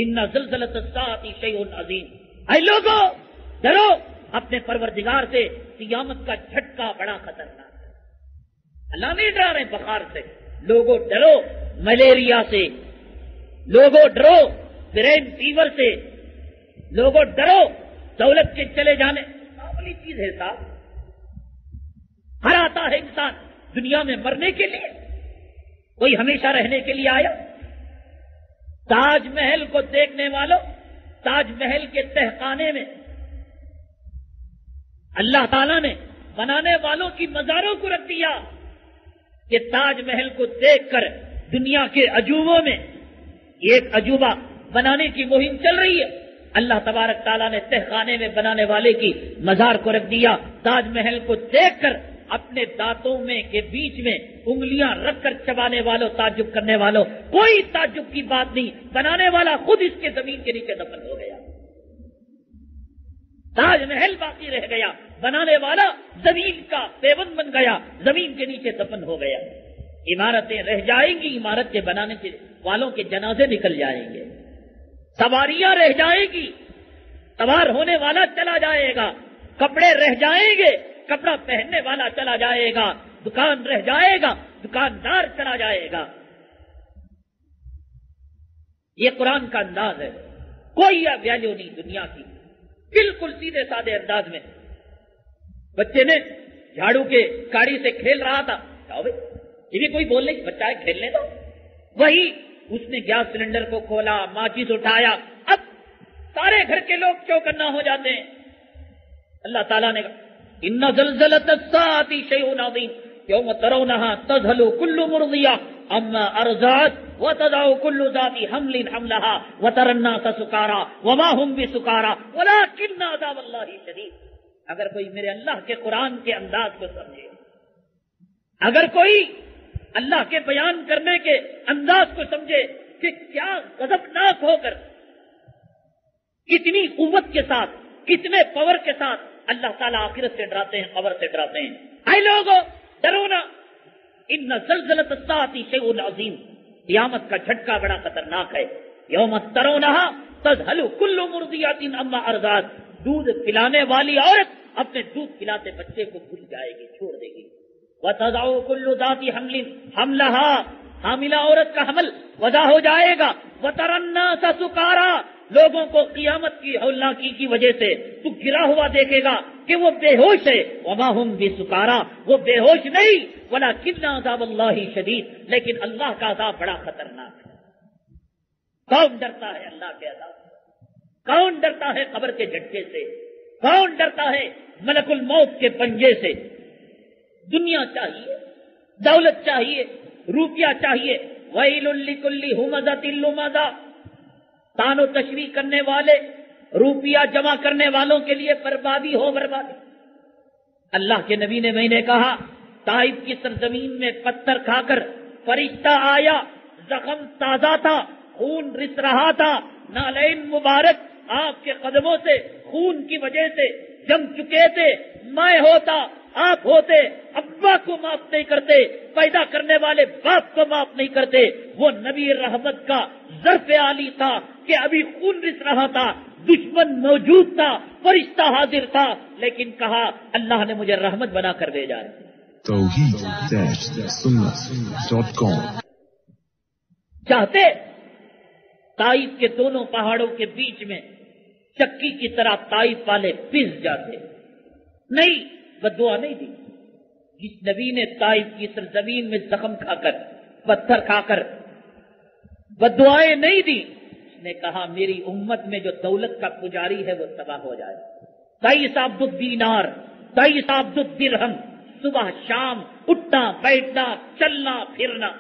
ان زلزلۃ الساعۃ شیء عظیم. اے لوگو ڈرو اپنے پروردگار سے, قیامت کا جھٹکا بڑا خطرناک ہے. اللہ نہیں ڈرا رہے بخار سے, لوگوں ڈرو ملیریا سے, لوگوں ڈرو برین فیور سے, لوگوں ڈرو دولت کے چلے جانے. معمولی چیز ہے صاحب, ہر آتا ہے انسان دنیا میں مرنے کے لیے, کوئی ہمیشہ رہنے کے لیے آیا. تاج محل کو دیکھنے والوں, تاج محل کے تہخانے میں اللہ تعالیٰ نے بنانے والوں کی مزاروں کو رکھ دیا کہ تاج محل کو دیکھ کر دنیا کے عجوبوں میں ایک عجوبہ بنانے کی مہم چل رہی ہے. اللہ تبارک تعالیٰ نے تہخانے میں بنانے والے کی مزار کو رکھ دیا. تاج محل کو دیکھ کر اپنے دانتوں میں کے بیچ میں انگلیاں رکھ کر چبانے والوں, تعجب کرنے والوں, کوئی تعجب کی بات نہیں. بنانے والا خود اس کے زمین کے نیچے دفن ہو گیا. تاج محل باقی رہ گیا, بنانے والا زمین کا پیوند بن گیا, زمین کے نیچے دفن ہو گیا. عمارتیں رہ جائیں گی, عمارت کے بنانے کے والوں کے جنازے نکل جائیں گے. سواریاں رہ جائیں گی, سوار ہونے والا چلا جائے گا. کپڑے رہ جائیں گے, کپڑا پہننے والا چلا جائے گا. دکان رہ جائے گا, دکاندار چلا جائے گا. یہ قرآن کا انداز ہے. کوئی ویلیو نہیں دنیا کی, بالکل سیدھے سادے انداز میں. بچے نے جھاڑو کے کاڑی سے کھیل رہا تھا, یہ بھی کوئی بول نہیں, بچہ ہے کھیلنے دو. وہی اس نے گیس سلنڈر کو کھولا, ماچس اٹھایا, اب سارے گھر کے لوگ چوکنا ہو جاتے ہیں. اللہ تعالیٰ نے کہا ان زلزلۃ الساعۃ شیء عظیم یوم ترونها تذهل كل مرضیہ اما ارضعت وتضع كل ذات حمل حملها وترى الناس سکارى وما هم بسکارى ولكن عذاب اللہ شدید. اگر کوئی میرے اللہ کے قرآن کے انداز کو سمجھے, اگر کوئی اللہ کے بیان کرنے کے انداز کو سمجھے کہ کیا غضبناک ہو کر, کتنی قوت کے ساتھ, کتنے پاور کے ساتھ اللہ تعالیٰ آخرت سے ڈراتے ہیں, قبر سے ڈراتے ہیں. اے لوگو ڈرو نا, ان زلزلۃ الساعۃ شیء عظیم, قیامت کا جھٹکا بڑا خطرناک ہے. یوم ترونها تذهل كل مرضیۃ عما ارضعت, دودھ پلانے والی عورت اپنے دودھ پلاتے بچے کو بھول جائے گی, چھوڑ دے گی. وتضع كل ذات حمل حملها, حاملہ عورت کا حمل وضع ہو جائے گا. وترى الناس سکارى, لوگوں کو قیامت کی ہولناکی کی وجہ سے تو گرا ہوا دیکھے گا کہ وہ بے ہوش ہے. وما هم بسکارى, وہ بے ہوش نہیں. ولكن عذاب اللہ شدید, لیکن اللہ کا عذاب بڑا خطرناک ہے. کون ڈرتا ہے اللہ کے عذاب سے؟ کون ڈرتا ہے قبر کے جھٹکے سے؟ کون ڈرتا ہے ملک الموت کے پنجے سے؟ دنیا چاہیے, دولت چاہیے, روپیہ چاہیے. ویل لکل ہمزۃ لمزہ, تان و تشریح کرنے والے, روپیہ جمع کرنے والوں کے لیے بربادی ہو بربادی. اللہ کے نبی نے میں نے کہا, طائف کی سرزمین میں پتھر کھا کر فرشتہ آیا, زخم تازہ تھا, خون رس رہا تھا, نالین مبارک آپ کے قدموں سے خون کی وجہ سے جم چکے تھے. میں ہوتا, آپ ہوتے, ابا کو معاف نہیں کرتے, پیدا کرنے والے باپ کو معاف نہیں کرتے. وہ نبی رحمت کا ظرف عالی تھا کہ ابھی خون رس رہا تھا, دشمن موجود تھا, فرشتہ حاضر تھا, لیکن کہا اللہ نے مجھے رحمت بنا کر بھیجا ہے. توحید-sunnah.com چاہتے طائف کے دونوں پہاڑوں کے بیچ میں چکی کی طرح طائف والے پس جاتے, نہیں، بددعا نہیں دی۔ جس نبی نے طائف کی سرزمین میں زخم کھا کر، پتھر کھا کر بددعائیں نہیں دی، اس نے کہا میری امت میں جو دولت کا پجاری ہے وہ تباہ ہو جائے۔ تئیس عبد الدینار، تئیس عبد الدرہم، صبح شام اٹھنا بیٹھنا چلنا پھرنا۔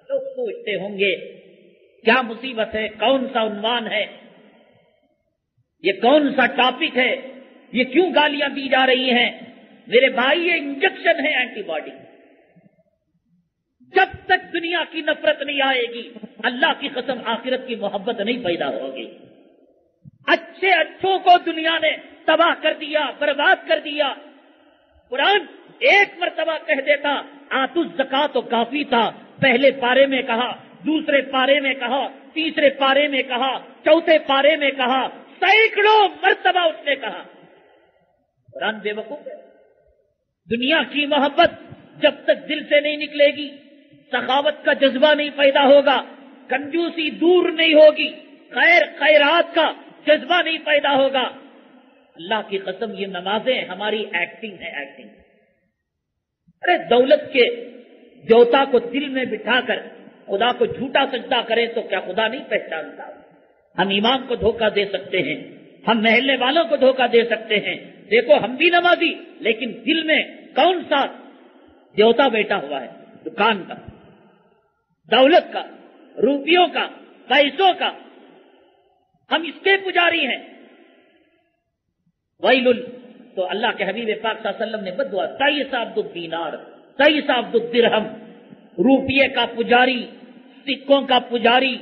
لوگ سوچتے ہوں گے کیا مصیبت ہے، کون سا عنوان ہے، یہ کون سا ٹاپک ہے، یہ کیوں گالیاں دی جا رہی ہیں؟ میرے بھائی یہ انجیکشن ہے اینٹی باڈی۔ جب تک دنیا کی نفرت نہیں آئے گی، اللہ کی قسم آخرت کی محبت نہیں پیدا ہوگی۔ اچھے اچھوں کو دنیا نے تباہ کر دیا، برباد کر دیا۔ قرآن ایک مرتبہ کہہ دیتا آتو الزکات تو کافی تھا، پہلے پارے میں کہا، دوسرے پارے میں کہا، تیسرے پارے میں کہا، چوتھے پارے میں کہا، سینکڑوں مرتبہ اس نے کہا۔ قرآن بے وقوف ہے۔ دنیا کی محبت جب تک دل سے نہیں نکلے گی، سخاوت کا جذبہ نہیں پیدا ہوگا، کنجوسی دور نہیں ہوگی، خیر خیرات کا جذبہ نہیں پیدا ہوگا۔ اللہ کی قسم یہ نمازیں ہماری ایکٹنگ ہے، ایکٹنگ۔ ارے دولت کے دیوتا کو دل میں بٹھا کر خدا کو جھوٹا سجدہ کریں تو کیا خدا نہیں پہچانتا؟ ہم امام کو دھوکہ دے سکتے ہیں، ہم محلے والوں کو دھوکہ دے سکتے ہیں۔ دیکھو ہم بھی نمازی، لیکن دل میں کون سا دیوتا بیٹھا ہوا ہے؟ دکان کا، دولت کا، روپیوں کا، پیسوں کا، ہم اس کے پجاری ہیں۔ ویل، تو اللہ کے حبیب پاک صلی اللہ علیہ وسلم نے بددعا، تئیس عبد الدینار، تئیس عبد الدرہم، روپیے کا پجاری، سکوں کا پجاری،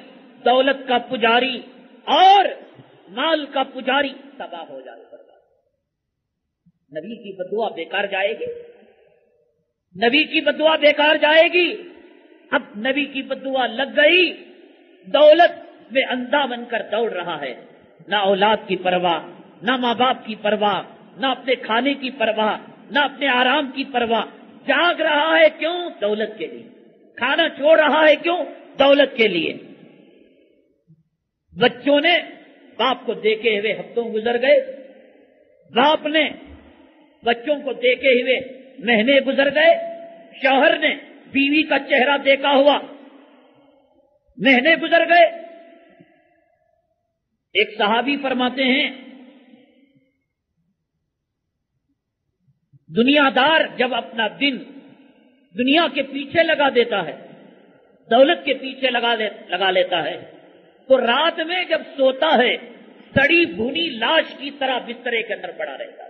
دولت کا پجاری اور مال کا پجاری تباہ ہو جائے۔ نبی کی بددعا بیکار جائے گی، نبی کی بددعا بیکار جائے گی۔ اب نبی کی بددعا لگ گئی، دولت میں اندھا بن کر دوڑ رہا ہے، نہ اولاد کی پرواہ، نہ ماں باپ کی پرواہ، نہ اپنے کھانے کی پرواہ، نہ اپنے آرام کی پرواہ۔ جاگ رہا ہے کیوں؟ دولت کے لیے۔ کھانا چھوڑ رہا ہے کیوں؟ دولت کے لیے۔ بچوں نے باپ کو دیکھے ہوئے ہفتوں گزر گئے، باپ نے بچوں کو دیکھے ہوئے مہینے گزر گئے، شوہر نے بیوی کا چہرہ دیکھا ہوا مہینے گزر گئے۔ ایک صحابی فرماتے ہیں دنیا دار جب اپنا دن دنیا کے پیچھے لگا دیتا ہے، دولت کے پیچھے لگا لیتا ہے، تو رات میں جب سوتا ہے سڑی بھونی لاش کی طرح بسترے کے اندر پڑا رہتا ہے۔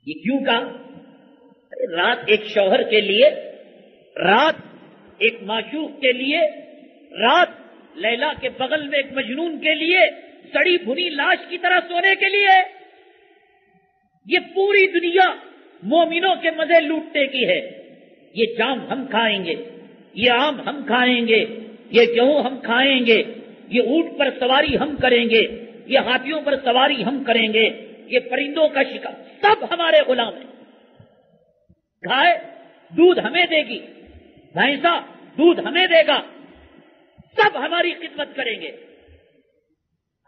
یہ کیوں کہا؟ رات ایک شوہر کے لیے، رات ایک معشوق کے لیے، رات لیلا کے بغل میں ایک مجنون کے لیے سڑی بھونی لاش کی طرح سونے کے لیے۔ یہ پوری دنیا مومنوں کے مزے لوٹنے کی ہے۔ یہ جام ہم کھائیں گے، یہ آم ہم کھائیں گے، یہ گیہوں ہم کھائیں گے، یہ اونٹ پر سواری ہم کریں گے، یہ ہاتھیوں پر سواری ہم کریں گے، یہ پرندوں کا شکار، سب ہمارے غلام ہیں۔ گائے دودھ ہمیں دے گی، بھینسا دودھ ہمیں دے گا، سب ہماری خدمت کریں گے۔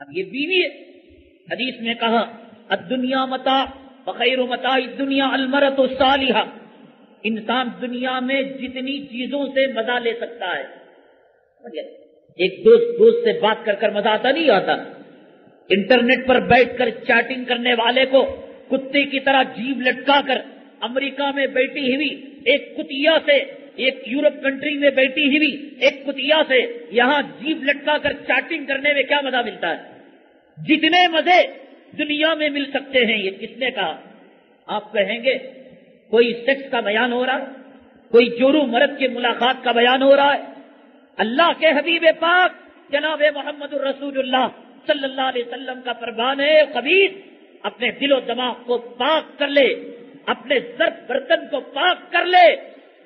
اب یہ بیوی ہے، حدیث میں کہا الدنیا متاع وخیر متاع الدنیا المرأۃ الصالحہ۔ انسان دنیا میں جتنی چیزوں سے مزہ لے سکتا ہے، ایک دوست سے بات کر مزہ آتا نہیں آتا؟ انٹرنیٹ پر بیٹھ کر چیٹنگ کرنے والے کو کتے کی طرح جیب لٹکا کر امریکہ میں بیٹھی ہوئی ایک کتیا سے، ایک یورپ کنٹری میں بیٹھی ہوئی ایک کتیا سے یہاں جیب لٹکا کر چیٹنگ کرنے میں کیا مزہ ملتا ہے؟ جتنے مزے دنیا میں مل سکتے ہیں، یہ کس نے کہا؟ آپ کہیں گے کوئی سیکس کا بیان ہو رہا ہے، کوئی جورو مرد کی ملاقات کا بیان ہو رہا ہے۔ اللہ کے حبیب پاک جناب محمد الرسول اللہ صلی اللہ علیہ وسلم کا فرمان ہے، خبیث اپنے دل و دماغ کو پاک کر لے، اپنے ظرف برتن کو پاک کر لے۔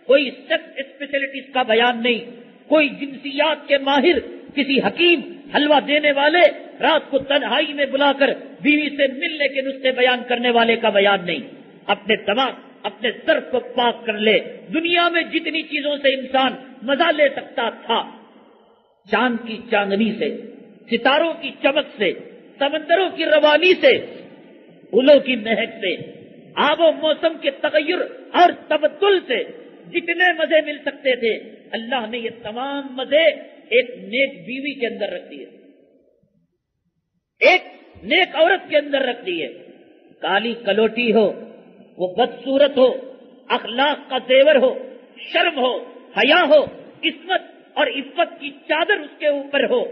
کوئی سیکس اسپیشلٹیز کا بیان نہیں، کوئی جنسیات کے ماہر، کسی حکیم حلوہ دینے والے رات کو تنہائی میں بلا کر بیوی سے ملنے کے نسخے بیان کرنے والے کا بیان نہیں۔ اپنے دماغ، اپنے ظرف کو پاک کر لے۔ دنیا میں جتنی چیزوں سے انسان مزہ لے سکتا تھا، چاند کی چاندنی سے، ستاروں کی چمک سے، سمندروں کی روانی سے، پھولوں کی مہک سے، آب و موسم کے تغیر اور تبدل سے جتنے مزے مل سکتے تھے اللہ نے یہ تمام مزے ایک نیک بیوی کے اندر رکھ دیے، ایک نیک عورت کے اندر رکھ دیے۔ کالی کلوٹی ہو، وہ بدصورت ہو، اخلاق کا زیور ہو، شرم ہو، حیا ہو، عصمت اور عفت کی چادر اس کے اوپر ہو،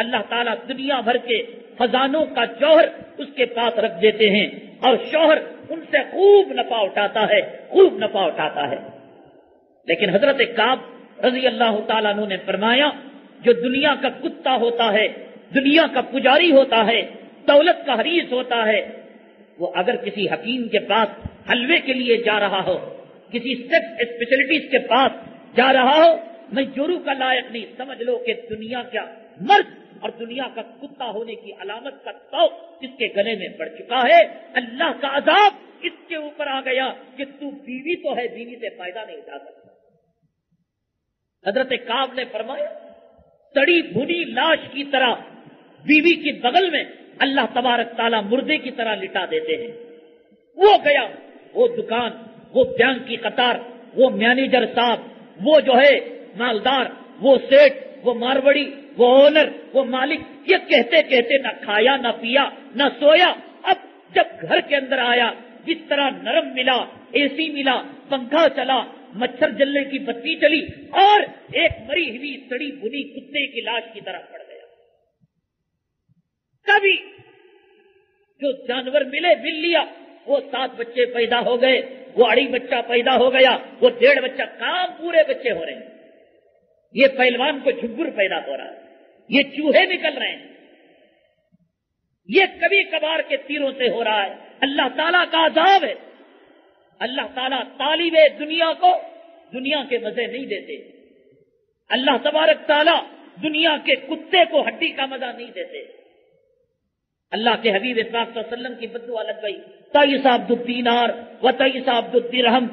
اللہ تعالیٰ دنیا بھر کے خزانوں کا جوہر اس کے پاس رکھ دیتے ہیں اور شوہر ان سے خوب نفع اٹھاتا ہے، خوب نفع اٹھاتا ہے۔ لیکن حضرت کعب رضی اللہ تعالیٰ عنہ نے فرمایا جو دنیا کا کتا ہوتا ہے، دنیا کا پجاری ہوتا ہے، دولت کا حریص ہوتا ہے، وہ اگر کسی حکیم کے پاس حلوے کے لیے جا رہا ہو، کسی سیکس اسپیشلٹیز کے پاس جا رہا ہو، میں جورو کا لائق نہیں، سمجھ لو کہ دنیا کا مرد اور دنیا کا کتا ہونے کی علامت کا توق اس کے گلے میں پڑ چکا ہے۔ اللہ کا عذاب اس کے اوپر آ گیا کہ تو بیوی تو ہے، بیوی سے فائدہ نہیں اٹھا سکتا۔ حضرت کعب نے فرمایا سڑی بھنی لاش کی طرح بیوی کی بغل میں اللہ تبارک تعالیٰ مردے کی طرح لٹا دیتے ہیں۔ وہ گیا، وہ دکان، وہ بینک کی قطار، وہ مینیجر صاحب، وہ جو ہے مالدار، وہ سیٹ، وہ ماروڑی، وہ اونر، وہ مالک، یہ کہتے کہتے نہ کھایا نہ پیا نہ سویا۔ اب جب گھر کے اندر آیا، جس طرح نرم ملا، اے سی ملا، پنکھا چلا، مچھر جلنے کی بتی چلی اور ایک مری ہوئی سڑی بنی کتے کی لاش کی طرح پڑ گیا۔ کبھی جو جانور مل لیا، وہ 7 بچے پیدا ہو گئے، وہ 2.5 بچہ پیدا ہو گیا، وہ 1.5 بچہ، کام پورے بچے ہو رہے ہیں۔ یہ پہلوان کو جھگور پیدا ہو رہا ہے، یہ چوہے نکل رہے ہیں، یہ کبھی کبھار کے تیروں سے ہو رہا ہے۔ اللہ تعالیٰ کا عذاب ہے۔ اللہ تعالیٰ طالب دنیا کو دنیا کے مزے نہیں دیتے۔ اللہ تبارک تعالیٰ دنیا کے کتے کو ہڈی کا مزہ نہیں دیتے۔ اللہ کے حبیب پاک صلی اللہ علیہ وسلم کی بددعا لگ گئی، تئیس عبد الدینار و تئیس عبد الدرہم،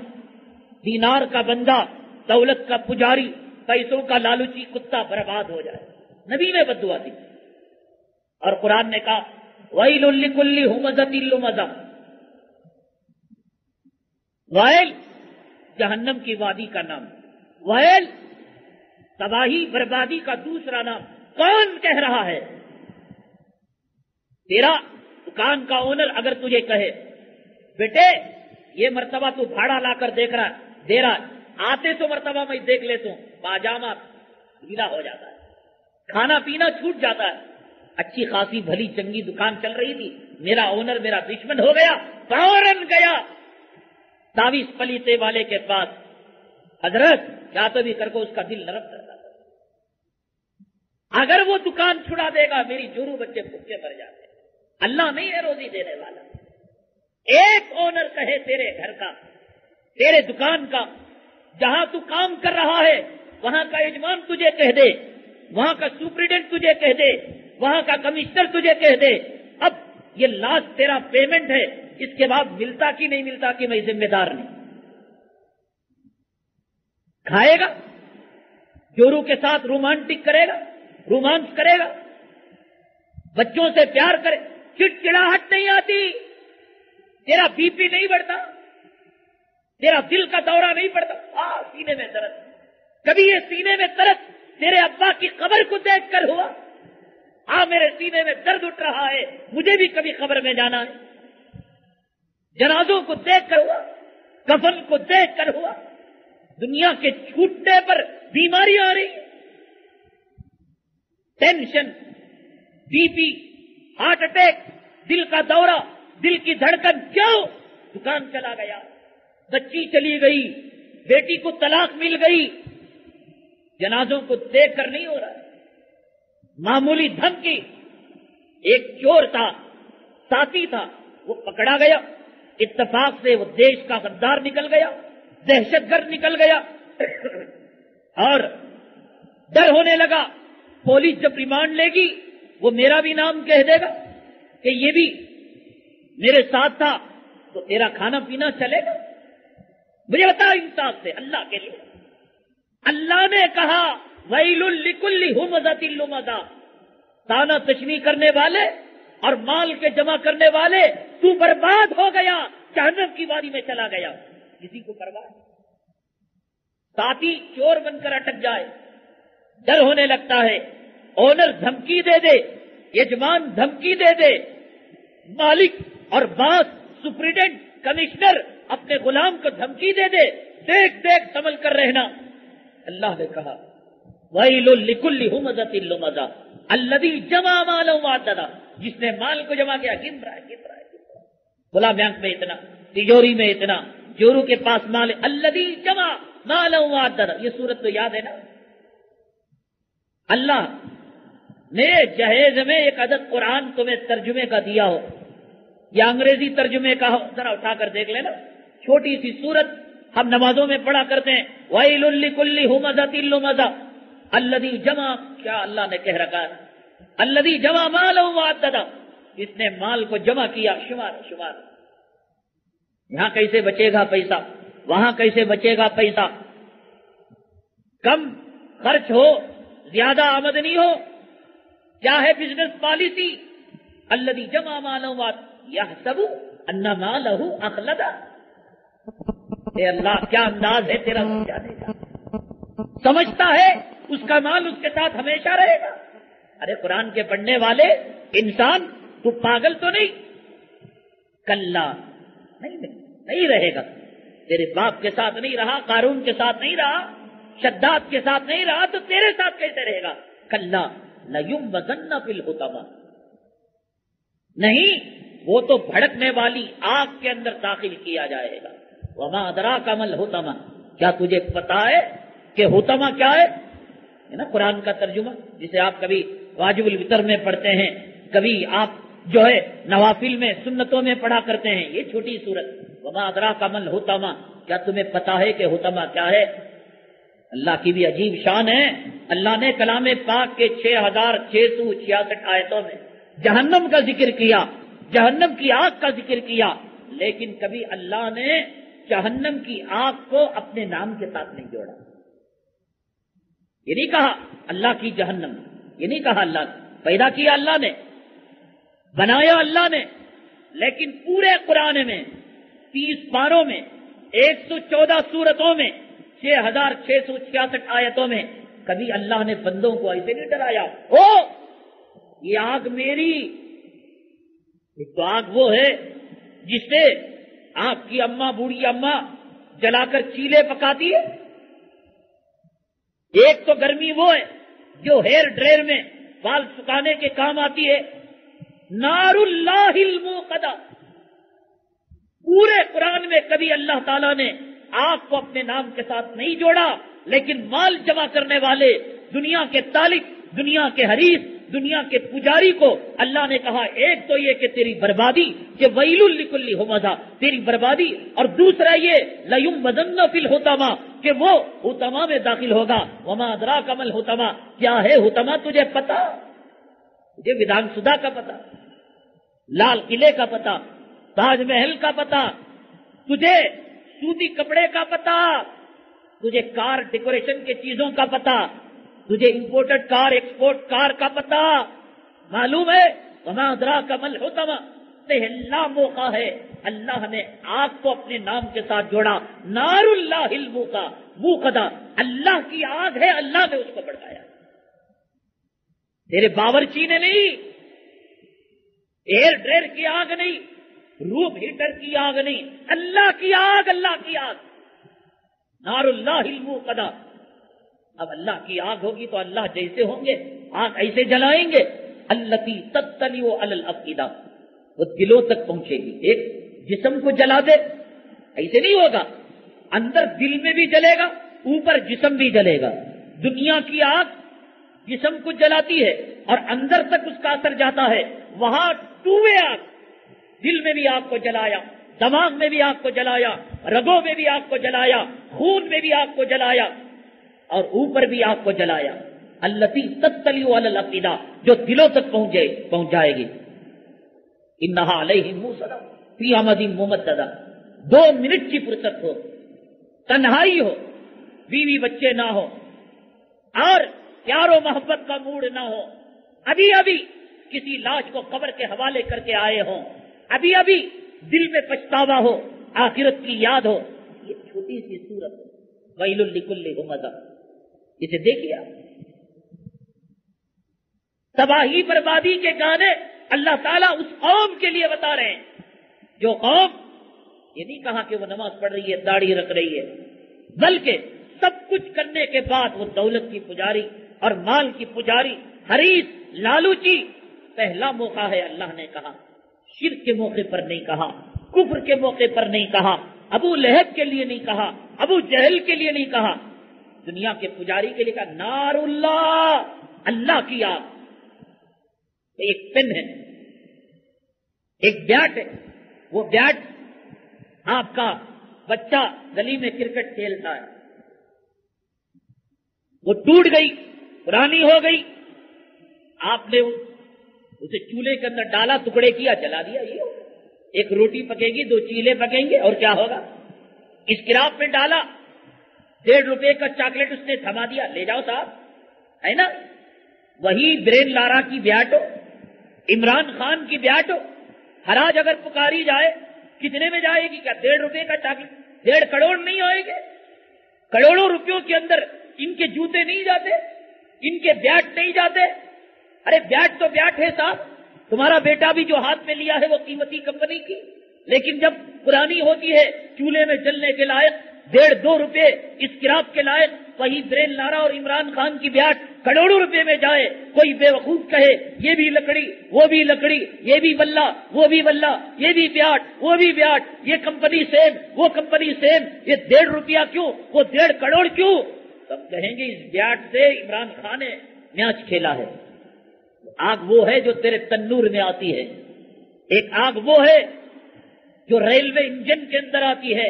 دینار کا بندہ، دولت کا پجاری، پیسوں کا لالچی کتا برباد ہو جائے۔ نبی نے بددعا دی اور قرآن نے کہا ویل لکل ہمزۃ لمزہ، ویل جہنم کی وادی کا نام، ویل تباہی بربادی کا دوسرا نام۔ کون کہہ رہا ہے؟ تیرا دکان کا اونر اگر تجھے کہے بیٹے یہ مرتبہ تو بھاڑا لا کر دے رہا ہے، آتے تو مرتبہ میں دیکھ لیتا ہوں، پاجامہ گیلا ہو جاتا ہے، کھانا پینا چھوٹ جاتا ہے، اچھی خاصی بھلی چنگی دکان چل رہی تھی، میرا اونر میرا دشمن ہو گیا، فوراً گیا تعویذ پلیتے والے کے پاس، حضرت یا تو بھی کر کو اس کا دل نرم کرتا تھا، اگر وہ دکان چھڑا دے گا میری جورو بچے بھوکے مر جاتے۔ اللہ نہیں ہے روزی دینے والا۔ ایک اونر کہے تیرے گھر کا، تیرے دکان کا، جہاں تو کام کر رہا ہے وہاں کا یجمان تجھے کہہ دے، وہاں کا سپرنٹینڈنٹ تجھے کہہ دے، وہاں کا کمشنر تجھے کہہ دے اب یہ لاسٹ تیرا پیمنٹ ہے، اس کے بعد ملتا کہ نہیں ملتا کہ میں ذمہ دار نہیں۔ کھائے گا، جورو کے ساتھ رومانٹک کرے گا، رومانس کرے گا، بچوں سے پیار کرے، چڑچڑاہٹ نہیں آتی، تیرا بی پی نہیں بڑھتا، تیرا دل کا دورہ نہیں پڑتا، سینے میں درد۔ کبھی یہ سینے میں درد تیرے ابا کی قبر کو دیکھ کر ہوا؟ میرے سینے میں درد اٹھ رہا ہے، مجھے بھی کبھی قبر میں جانا ہے۔ جنازوں کو دیکھ کر ہوا، کفن کو دیکھ کر ہوا، دنیا کے چھوٹنے پر بیماری آ رہی، tension, B P, heart attack, دل کا دورہ، دل کی دھڑکن، کیوں؟ دکان چلا گیا، بچی چلی گئی، بیٹی کو طلاق مل گئی، جنازوں کو دیکھ کر نہیں ہو رہا۔ معمولی دھمکی، ایک چور تھا، ساتھی تھا، وہ پکڑا گیا، اتفاق سے وہ دیش کا غدار نکل گیا، دہشت گرد نکل گیا، اور ڈر ہونے لگا پولیس جب ریمانڈ لے گی وہ میرا بھی نام کہہ دے گا کہ یہ بھی میرے ساتھ تھا، تو تیرا کھانا پینا چلے گا؟ مجھے بتا انصاف سے، اللہ کے لیے۔ اللہ نے کہا ویل لکل ہمزۃ لمزہ، تانا تشنی کرنے والے اور مال کے جمع کرنے والے، تو برباد ہو گیا، جہنم کی وادی میں چلا گیا، کسی کو پرواہ نہیں۔ ساتھی چور بن کر اٹک جائے، ڈر ہونے لگتا ہے، اونر دھمکی دے دے، یجمان دھمکی دے دے، مالک اور باس، سپریڈنٹ، کمشنر اپنے غلام کو دھمکی دے دے، دیکھ دیکھ سنبھل کر رہنا۔ اللہ نے کہا وَيْلٌ لِكُلِّ هُمَزَةٍ لُمَزَةٍ الَّذِي جَمَعَ مَالًا وَعَدَّدَهُ، جس نے مال کو جمع کیا، گن رہا ہے غلام بینک میں اتنا، تجوری میں اتنا، چورو کے پاس مال ہے، الَّذِي جَمَعَ مَالًا وَعَدَّدَهُ۔ یہ سورت تو یاد ہے نا؟ اللہ نے جہیز میں ایک عدد قرآن تمہیں ترجمے کا دیا ہو یا انگریزی ترجمے کا ہو، ذرا اٹھا کر دیکھ لینا، چھوٹی سی سورت ہم نمازوں میں پڑھا کرتے ہیں، وَيْلٌ لِكُلِّ هُمَزَةٍ لُمَزَةٍ الَّذِي جَمَعَ، کیا اللہ نے کہہ رکھا ہے، الَّذِي جَمَعَ مَالًا وَعَدَّدَهُ، جس نے مال کو جمع کیا، شمار۔ یہاں کیسے بچے گا پیسہ، وہاں کیسے بچے گا پیسہ، کم خرچ ہو، زیادہ آمدنی ہو، کیا ہے بزنس پالیسی، الذی جمع مالہ یحسب ان مالہ اخلدہ۔ اے اللہ کیا انداز ہے تیرا سمجھانے کا، سمجھتا ہے اس کا مال اس کے ساتھ ہمیشہ رہے گا۔ ارے قرآن کے پڑھنے والے انسان، تو پاگل تو نہیں؟ کلا، نہیں رہے گا، تیرے باپ کے ساتھ نہیں رہا، قارون کے ساتھ نہیں رہا، شداد کے ساتھ نہیں رہا، تو تیرے ساتھ کیسے رہے گا؟ کلا لَيُنبَذَنَّ فِي الْحُطَمَةِ، نہیں، وہ تو بھڑکنے والی آگ کے اندر داخل کیا جائے گا۔ وَمَا أَدْرَاكَ مَا الْحُطَمَةُ، کیا تجھے پتا ہے کہ حطمہ کیا ہے؟ نا قرآن کا ترجمہ جسے آپ کبھی واجب الوتر میں پڑھتے ہیں، کبھی آپ جو ہے نوافل میں سنتوں میں پڑھا کرتے ہیں، یہ چھوٹی سورت وَمَا أَدْرَاكَ مَا الْحُطَمَةُ، کیا تمہیں پتا ہے کہ حطمہ کیا ہے؟ اللہ کی بھی عجیب شان ہے، اللہ نے کلام پاک کے 6666 آیتوں میں جہنم کا ذکر کیا، جہنم کی آگ کا ذکر کیا، لیکن کبھی اللہ نے جہنم کی آگ کو اپنے نام کے ساتھ نہیں جوڑا۔ یہ نہیں کہا اللہ کی جہنم، یہ نہیں کہا اللہ نے، پیدا کیا اللہ نے، بنایا اللہ نے، لیکن پورے قرآن میں 30 پاروں میں 114 سورتوں میں 6666 آیتوں میں کبھی اللہ نے بندوں کو ایسے نہیں ڈرایا، او یہ آگ میری۔ ایک تو آگ وہ ہے جس سے آپ کی اماں، بوڑھی اماں جلا کر چیلے پکاتی ہے، ایک تو گرمی وہ ہے جو ہیئر ڈرائر میں بال سکھانے کے کام آتی ہے، نار اللہ الموقدہ۔ پورے قرآن میں کبھی اللہ تعالیٰ نے آگ کو اپنے نام کے ساتھ نہیں جوڑا، لیکن مال جمع کرنے والے، دنیا کے طالب، دنیا کے حریص، دنیا کے پجاری کو اللہ نے کہا ایک تو یہ کہ تیری بربادی، کہ ویل لکل ہمزہ، تیری بربادی، اور دوسرا یہ لَيُنبَذَنَّ فِي الْحُطَمَةِ، کہ وہ حطمہ میں داخل ہوگا۔ وَمَا أَدْرَاكَ مَا الْحُطَمَةُ، کیا ہے حطمہ تجھے پتا؟ تجھے ودھان سدھا کا پتا، لال قلعے کا پتا، تاج محل کا پتا، تجھے سوتی کپڑے کا پتا، تجھے کار ڈیکوریشن کے چیزوں کا پتا، تجھے امپورٹڈ کار، ایکسپورٹ کار کا پتا معلوم ہے؟ وَمَا أَدْرَاكَ مَا الْحُطَمَةُ، پہلا موقع ہے اللہ نے آگ کو اپنے نام کے ساتھ جوڑا، نار اللہ الموقدہ، اللہ کی آگ ہے، اللہ نے اس کو بڑھایا، تیرے باورچی نے نہیں، ایئر ڈرائر کی آگ نہیں، روم ہیٹر کی آگ نہیں، اللہ کی آگ، اللہ کی آگ، نار اللہ الموقدہ۔ اب اللہ کی آگ ہوگی تو اللہ جیسے ہوں گے آگ ایسے جلائیں گے، التی تطلع علی الافئدہ، وہ دلوں تک پہنچے گی۔ ایک جسم کو جلا دے ایسے نہیں ہوگا، اندر دل میں بھی جلے گا، اوپر جسم بھی جلے گا۔ دنیا کی آگ جسم کو جلاتی ہے اور اندر تک اس کا اثر جاتا ہے، وہاں ٹوئے آگ، دل میں بھی آگ کو جلایا، دماغ میں بھی آگ کو جلایا، رگوں میں بھی آگ کو جلایا، خون میں بھی آگ کو جلایا، اور اوپر بھی آگ کو جلایا۔ التی تطلع علی الافئدہ، جو دلوں تک پہنچ جائے گی۔ انہا علیہم موصدہ فی امد ممددہ، 2 منٹ کی فرصت ہو، تنہائی ہو، بیوی بچے نہ ہو، اور پیار و محبت کا موڈ نہ ہو، ابھی ابھی کسی لاش کو قبر کے حوالے کر کے آئے ہوں، ابھی ابھی دل میں پچھتاوا ہو، آخرت کی یاد ہو. یہ چھوٹی سی سورت ویل لکل ہمزہ، اسے دیکھیے آپ. تباہی بربادی کے گانے اللہ تعالیٰ اس قوم کے لیے بتا رہے ہیں جو قوم، یہ نہیں کہا کہ وہ نماز پڑھ رہی ہے، داڑھی رکھ رہی ہے، بلکہ سب کچھ کرنے کے بعد وہ دولت کی پجاری اور مال کی پجاری، حریص، لالوچی. پہلا موقع ہے، اللہ نے کہا شرک کے موقع پر نہیں کہا، کفر کے موقع پر نہیں کہا، ابو لہب کے لیے نہیں کہا، ابو جہل کے لیے نہیں کہا، دنیا کے پجاری کے لیے کہا نار اللہ، اللہ کی آگ. ایک پن ہے، ایک بیٹ ہے، وہ بیٹ آپ کا بچہ گلی میں کرکٹ کھیلتا ہے، وہ ٹوٹ گئی، پرانی ہو گئی، آپ نے اسے چولہے کے اندر ڈالا، ٹکڑے کیا، جلا دیا. یہ ایک روٹی پکے گی، 2 چیلے پکیں گے، اور کیا ہوگا؟ اسکراپ میں ڈالا، 1.5 روپے کا چاکلیٹ اس نے تھما دیا، لے جاؤ صاحب، ہے نا؟ وہی برین لارا کی بیاٹ ہو، عمران خان کی بیاٹ ہو، حراج اگر پکاری جائے کتنے میں جائے گی؟ کیا 1.5 روپے کا چاکلیٹ 1.5 کروڑ نہیں ہوئے گے؟ کروڑوں روپیوں کے اندر ان کے جوتے نہیں جاتے، ان کے بیاٹ نہیں جاتے. ارے بیاٹ تو بیاٹ ہے صاحب، تمہارا بیٹا بھی جو ہاتھ میں لیا ہے وہ قیمتی کمپنی کی، لیکن جب پرانی ہوتی ہے، چولہے میں جلنے کے لائق، 1.5-2 روپے اسکراپ کے لائق، وہی برین لارا اور عمران خان کی بیاٹ کروڑوں روپے میں جائے، کوئی بے وقوف کہے یہ بھی لکڑی، وہ بھی لکڑی، یہ بھی بلہ، وہ بھی بلہ، یہ بھی بیاٹ، وہ بھی بیاٹ، یہ کمپنی سیم، وہ کمپنی سیم، یہ 1.5 روپیہ کیوں، وہ 1.5 کروڑ کیوں؟ تب کہیں گے اس بیاٹ سے عمران خان نے میچ کھیلا ہے. آگ وہ ہے جو تیرے تنور میں آتی ہے، ایک آگ وہ ہے جو ریلوے انجن کے اندر آتی ہے،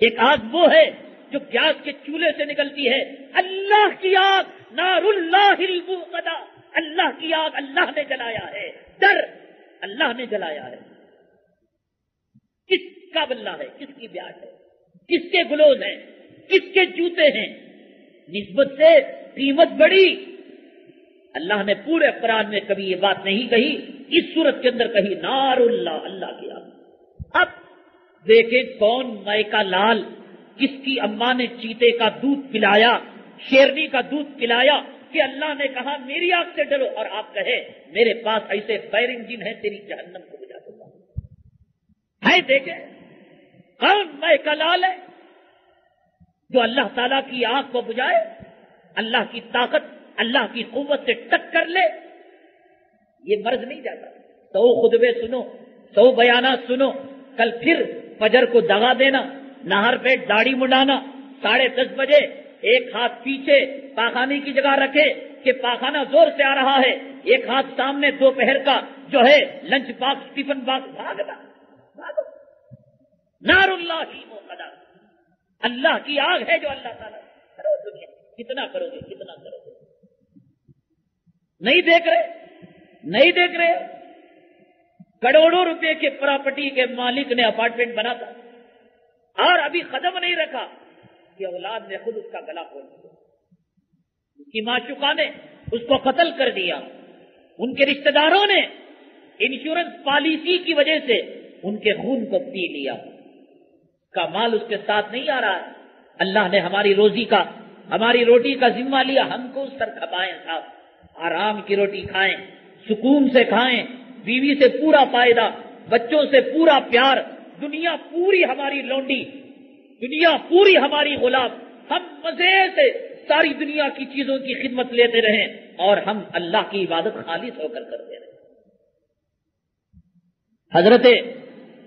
ایک آگ وہ ہے جو گیس کے چولہے سے نکلتی ہے. اللہ کی آگ، نار اللہ الموقدہ، اللہ کی آگ اللہ نے جلایا ہے، ڈر اللہ نے جلایا ہے. کس کا بلہ ہے، کس کی بیاٹ ہے، کس کے گلوز ہیں، کس کے جوتے ہیں؟ نسبت سے قیمت بڑی. اللہ نے پورے قرآن میں کبھی یہ بات نہیں کہی، اس صورت کے اندر کہی نار اللہ، اللہ کی آگ. اب دیکھیں کون مائکا لال، کس کی اماں نے چیتے کا دودھ پلایا، شیرنی کا دودھ پلایا کہ اللہ نے کہا میری آگ سے ڈرو، اور آپ کہے میرے پاس ایسے فائر انجن ہے تیری جہنم کو بجا دوں گا. ہے دیکھیں کون مائکا لال ہے جو اللہ تعالیٰ کی آگ کو بجائے، اللہ کی طاقت، اللہ کی قوت سے ٹکر لے. یہ مرض نہیں جاتا. 100 خطبے سنو، 100 بیانات سنو، کل پھر فجر کو دغا دینا، نہر پہ داڑھی منڈانا، 10:30 بجے ایک ہاتھ پیچھے پاخانے کی جگہ رکھے کہ پاخانہ زور سے آ رہا ہے، ایک ہاتھ سامنے دوپہر کا جو ہے لنچ باکس، ٹفن باکس، بھاگنا. نار اللہ ہی موقدہ، اللہ کی آگ ہے جو اللہ تعالیٰ. کرو دنیا، کتنا کرو گے، کتنا کرو گے؟ نہیں دیکھ رہے، نہیں دیکھ رہے. کروڑوں روپے کے پراپرٹی کے مالک نے اپارٹمنٹ بنا تھا اور ابھی قدم نہیں رکھا کہ اولاد نے خود اس کا گلا کھول دیا، اس کی معشوقہ نے اس کو قتل کر دیا، ان کے رشتہ داروں نے انشورنس پالیسی کی وجہ سے ان کے خون کو پی لیا. کا مال اس کے ساتھ نہیں آ رہا ہے. اللہ نے ہماری روزی کا، ہماری روٹی کا ذمہ لیا، ہم کو اس پر کھپائیں صاحب، آرام کی روٹی کھائیں، سکون سے کھائیں، بیوی سے پورا فائدہ، بچوں سے پورا پیار، دنیا پوری ہماری لونڈی، دنیا پوری ہماری غلام، ہم مزے سے ساری دنیا کی چیزوں کی خدمت لیتے رہیں اور ہم اللہ کی عبادت خالص ہو کر کرتے رہیں. حضرت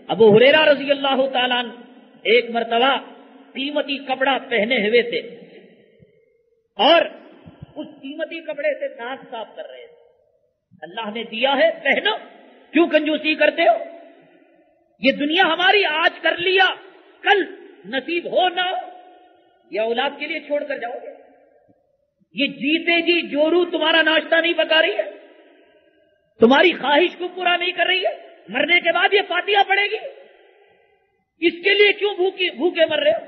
ابو ہریرہ رضی اللہ تعالیٰ عنہ ایک مرتبہ قیمتی کپڑا پہنے ہوئے تھے اور اس قیمتی کپڑے سے دانت صاف کر رہے تھے. اللہ نے دیا ہے پہنو، کیوں کنجوسی کرتے ہو؟ یہ دنیا ہماری آج کر لیا، کل نصیب ہو نہ ہو یا اولاد کے لیے چھوڑ کر جاؤ گے. یہ جیتے جی جورو تمہارا ناشتہ نہیں پکا رہی ہے، تمہاری خواہش کو پورا نہیں کر رہی ہے. مرنے کے بعد یہ فاتحہ پڑے گی. اس کے لیے کیوں بھوکے مر رہے ہو؟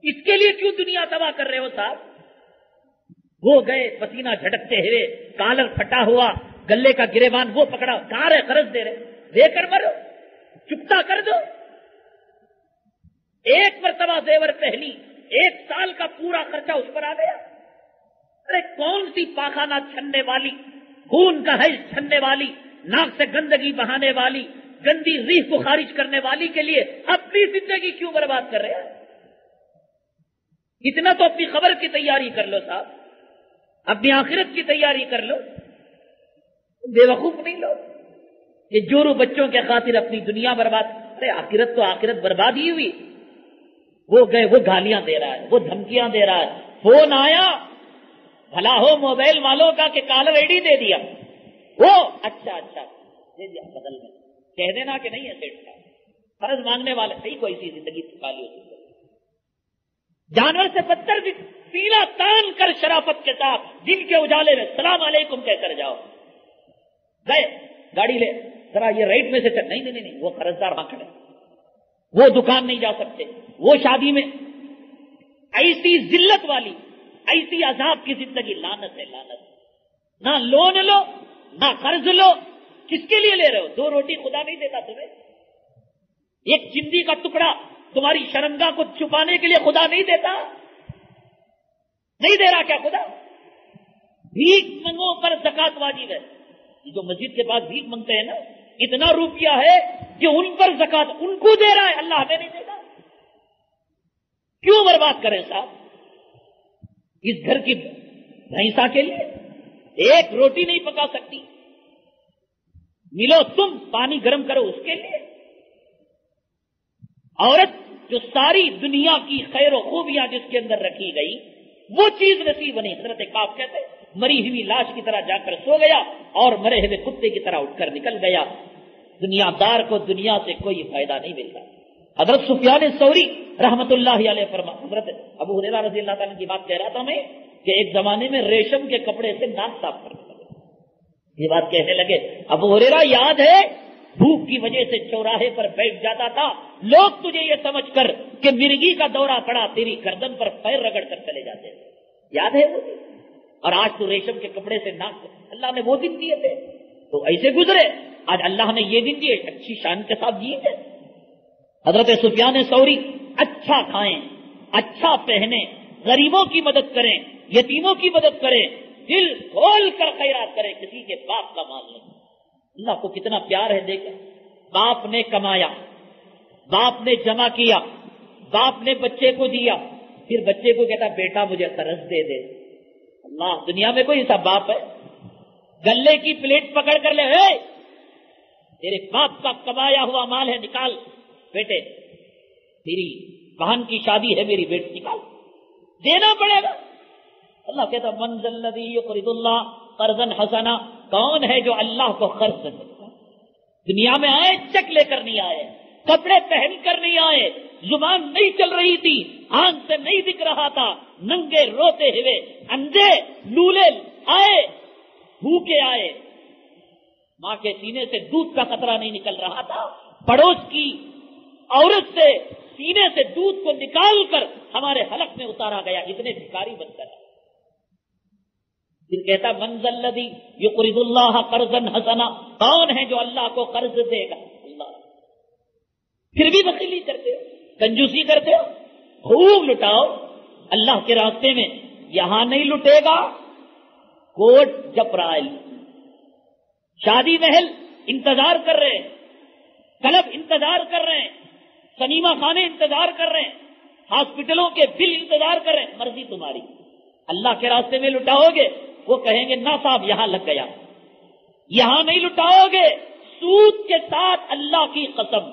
اس کے لیے کیوں دنیا تباہ کر رہے ہو صاحب؟ وہ گئے پسینہ جھٹکتے ہوئے، کالر پھٹا ہوا، گلے کا گریبان وہ پکڑا، کہاں رہے قرض دے رہے، دے کر مرو. چکتا کر دو. ایک مرتبہ زیور پہلی 1 سال کا پورا خرچہ اس پر آ گیا. ارے کون سی پاخانہ چھننے والی، خون کا حیض چھننے والی، ناک سے گندگی بہانے والی، گندی ریح کو خارج کرنے والی کے لیے اپنی زندگی کیوں برباد کر رہے ہیں؟ اتنا تو اپنی خبر کی تیاری کر لو صاحب، اپنی آخرت کی تیاری کر لو. بے وقوف نہیں لو یہ جورو بچوں کے خاطر اپنی دنیا برباد. ارے آخرت تو آخرت برباد ہی ہوئی. وہ گئے، وہ گالیاں دے رہا ہے، وہ دھمکیاں دے رہا ہے. فون آیا بھلا ہو موبائل والوں کا کہ کالر آئی ڈی دے دیا. وہ اچھا دے دیا بدل میں. کہہ دینا کہ نہیں ہے سیٹ کا فرض مانگنے والے صحیح کوئی سی زندگی سکھالی ہوتی. جانور سے بدتر بھی سینہ تان کر شرافت کے ساتھ دن کے اجالے میں السلام علیکم کہہ کر جاؤ. گئے گاڑی لے ذرا یہ رائٹ میں سے چل. نہیں وہ قرضدار وہاں کھڑے، وہ دکان نہیں جا سکتے، وہ شادی میں. ایسی ذلت والی، ایسی عذاب کی زندگی. لعنت ہے لعنت. نہ لون لو نہ قرض لو. کس کے لیے لے رہے ہو؟ 2 روٹی خدا نہیں دیتا تمہیں؟ ایک چندی کا ٹکڑا تمہاری شرمگاہ کو چھپانے کے لیے خدا نہیں دیتا؟ نہیں دے رہا کیا خدا؟ بھیک منگو پر زکات واجب ہے. یہ جو مسجد کے پاس بھیک منگتے ہیں نا، اتنا روپیہ ہے کہ ان پر زکات ان کو دے رہا ہے، اللہ ہمیں نہیں دے گا. کیوں برباد کریں صاحب؟ اس گھر کی بھینسا کے لیے 1 روٹی نہیں پکا سکتی. ملو تم پانی گرم کرو اس کے لیے. عورت جو ساری دنیا کی خیر و خوبیاں جس کے اندر رکھی گئی وہ چیز نصیب نہیں. حضرت کعب کہتے مری ہوئی لاش کی طرح جا کر سو گیا اور مرے ہوئے کتے کی طرح اٹھ کر نکل گیا. دنیا دار کو دنیا سے کوئی فائدہ نہیں ملتا. حضرت سفیان ثوری رحمت اللہ علیہ فرما، حضرت ابو ہریرہ رضی اللہ تعالیٰ کی بات کہہ رہا تھا میں کہ ایک زمانے میں ریشم کے کپڑے سے ناک صاف کرنے لگے. یہ بات کہنے لگے ابو ہریرہ یاد ہے بھوک کی وجہ سے چوراہے پر بیٹھ جاتا تھا، لوگ تجھے یہ سمجھ کر کہ مرگی کا دورہ پڑا تیری گردن پر پیر رگڑ کر چلے جاتے تھے. یاد ہے وہ؟ اور آج تو ریشم کے کپڑے سے ناک. اللہ نے وہ دن دیے تھے تو ایسے گزرے، آج اللہ نے یہ دن دیے اچھی شان کے ساتھ دیے تھے. حضرت سفیان ثوری اچھا کھائیں، اچھا پہنیں، غریبوں کی مدد کریں، یتیموں کی مدد کریں، دل کھول کر خیرات کریں، کسی کے باپ کا مال نہیں. اللہ کو کتنا پیار ہے. دیکھیں باپ نے کمایا، باپ نے جمع کیا، باپ نے بچے کو دیا، پھر بچے کو کہتا بیٹا مجھے قرض دے دے. اللہ دنیا میں کوئی ایسا باپ ہے؟ گلے کی پلیٹ پکڑ کر لے، اے تیرے باپ کا کمایا ہوا مال ہے نکال، بیٹے تیری بہن کی شادی ہے میری بیٹی نکال، دینا پڑے گا. اللہ کہتا من ذا الذی یقرض اللہ قرضا حسنا، کون ہے جو اللہ کو قرض دے سکتا؟ دنیا میں آئے چیک لے کر نہیں آئے، کپڑے پہن کر نہیں آئے، زبان نہیں چل رہی تھی، آنکھ سے نہیں دکھ رہا تھا، ننگے روتے ہوئے اندھے لولے آئے، بھوکے آئے، ماں کے سینے سے دودھ کا قطرہ نہیں نکل رہا تھا، پڑوس کی عورت سے سینے سے دودھ کو نکال کر ہمارے حلق میں اتارا گیا، اتنے بھکاری بن کر. پھر کہتا من ذا الذی یقرض اللہ قرضا حسنا، کون ہے جو اللہ کو قرض دے گا؟ اللہ. پھر بھی بخیلی کرتے ہو، کنجوسی کرتے ہو، خوب لٹاؤ اللہ کے راستے میں. یہاں نہیں لٹے گا کوٹ جپرائل، شادی محل انتظار کر رہے ہیں، کلب انتظار کر رہے ہیں، سنیما خانے انتظار کر رہے ہیں، ہاسپٹلوں کے بل انتظار کر رہے ہیں. مرضی تمہاری. اللہ کے راستے میں لٹاؤ گے وہ کہیں گے نا صاحب یہاں لگ گیا. یہاں نہیں لٹاؤ گے سود کے ساتھ، اللہ کی قسم،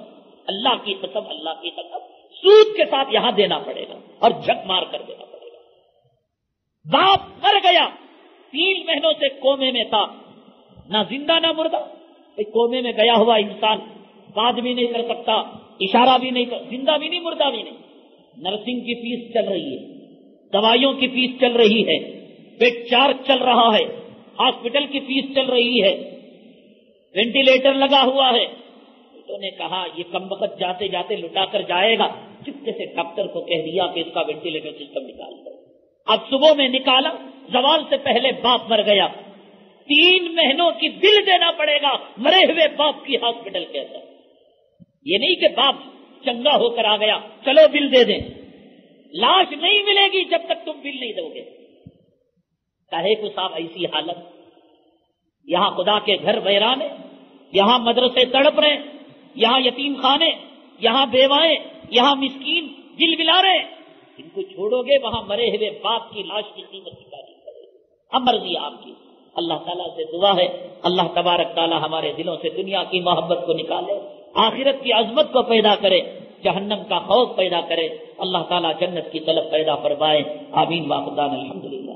اللہ کی قسم، اللہ کی قسم، سود کے ساتھ یہاں دینا پڑے گا اور جھک مار کر دینا پڑے گا. باپ مر گیا، 3 مہینوں سے کومے میں تھا، نہ زندہ نہ مردہ. کومے میں گیا ہوا انسان بات بھی نہیں کر سکتا، اشارہ بھی نہیں کر، زندہ بھی نہیں مردہ بھی نہیں. نرسنگ کی فیس چل رہی ہے، دوائیوں کی فیس چل رہی ہے، بیڈ چارج چل رہا ہے، ہاسپٹل کی فیس چل رہی ہے، وینٹیلیٹر لگا ہوا ہے. تو نے کہا یہ کم وقت جاتے جاتے لٹا کر جائے گا، چپکے سے ڈاکٹر کو کہہ دیا کہ اس کا وینٹیلیٹر سسٹم نکال دو. اب صبح میں نکالا، زوال سے پہلے باپ مر گیا، 3 مہینوں کی بل دینا پڑے گا مرے ہوئے باپ کی ہاسپٹل کے اندر. یہ نہیں کہ باپ چنگا ہو کر آ گیا چلو بل دے دیں، لاش نہیں ملے گی جب تک تم بل نہیں دو گے۔ کہے کو صاحب ایسی حالت، یہاں خدا کے گھر ویرانے، یہاں مدرسے تڑپ رہے، یہاں یتیم خانے، یہاں بیوائیں، یہاں مسکین دل بلا رہے، ان کو چھوڑو گے وہاں مرے ہوئے باپ کی لاش کی قیمت چکانی پڑے گی۔ اب مرضی آپ کی۔ اللہ تعالیٰ سے دعا ہے اللہ تبارک تعالیٰ ہمارے دلوں سے دنیا کی محبت کو نکالے، آخرت کی عظمت کو پیدا کرے، جہنم کا خوف پیدا کرے، اللہ تعالیٰ جنت کی طلب پیدا فرمائے۔ آمین واخر دعوانا الحمدللہ۔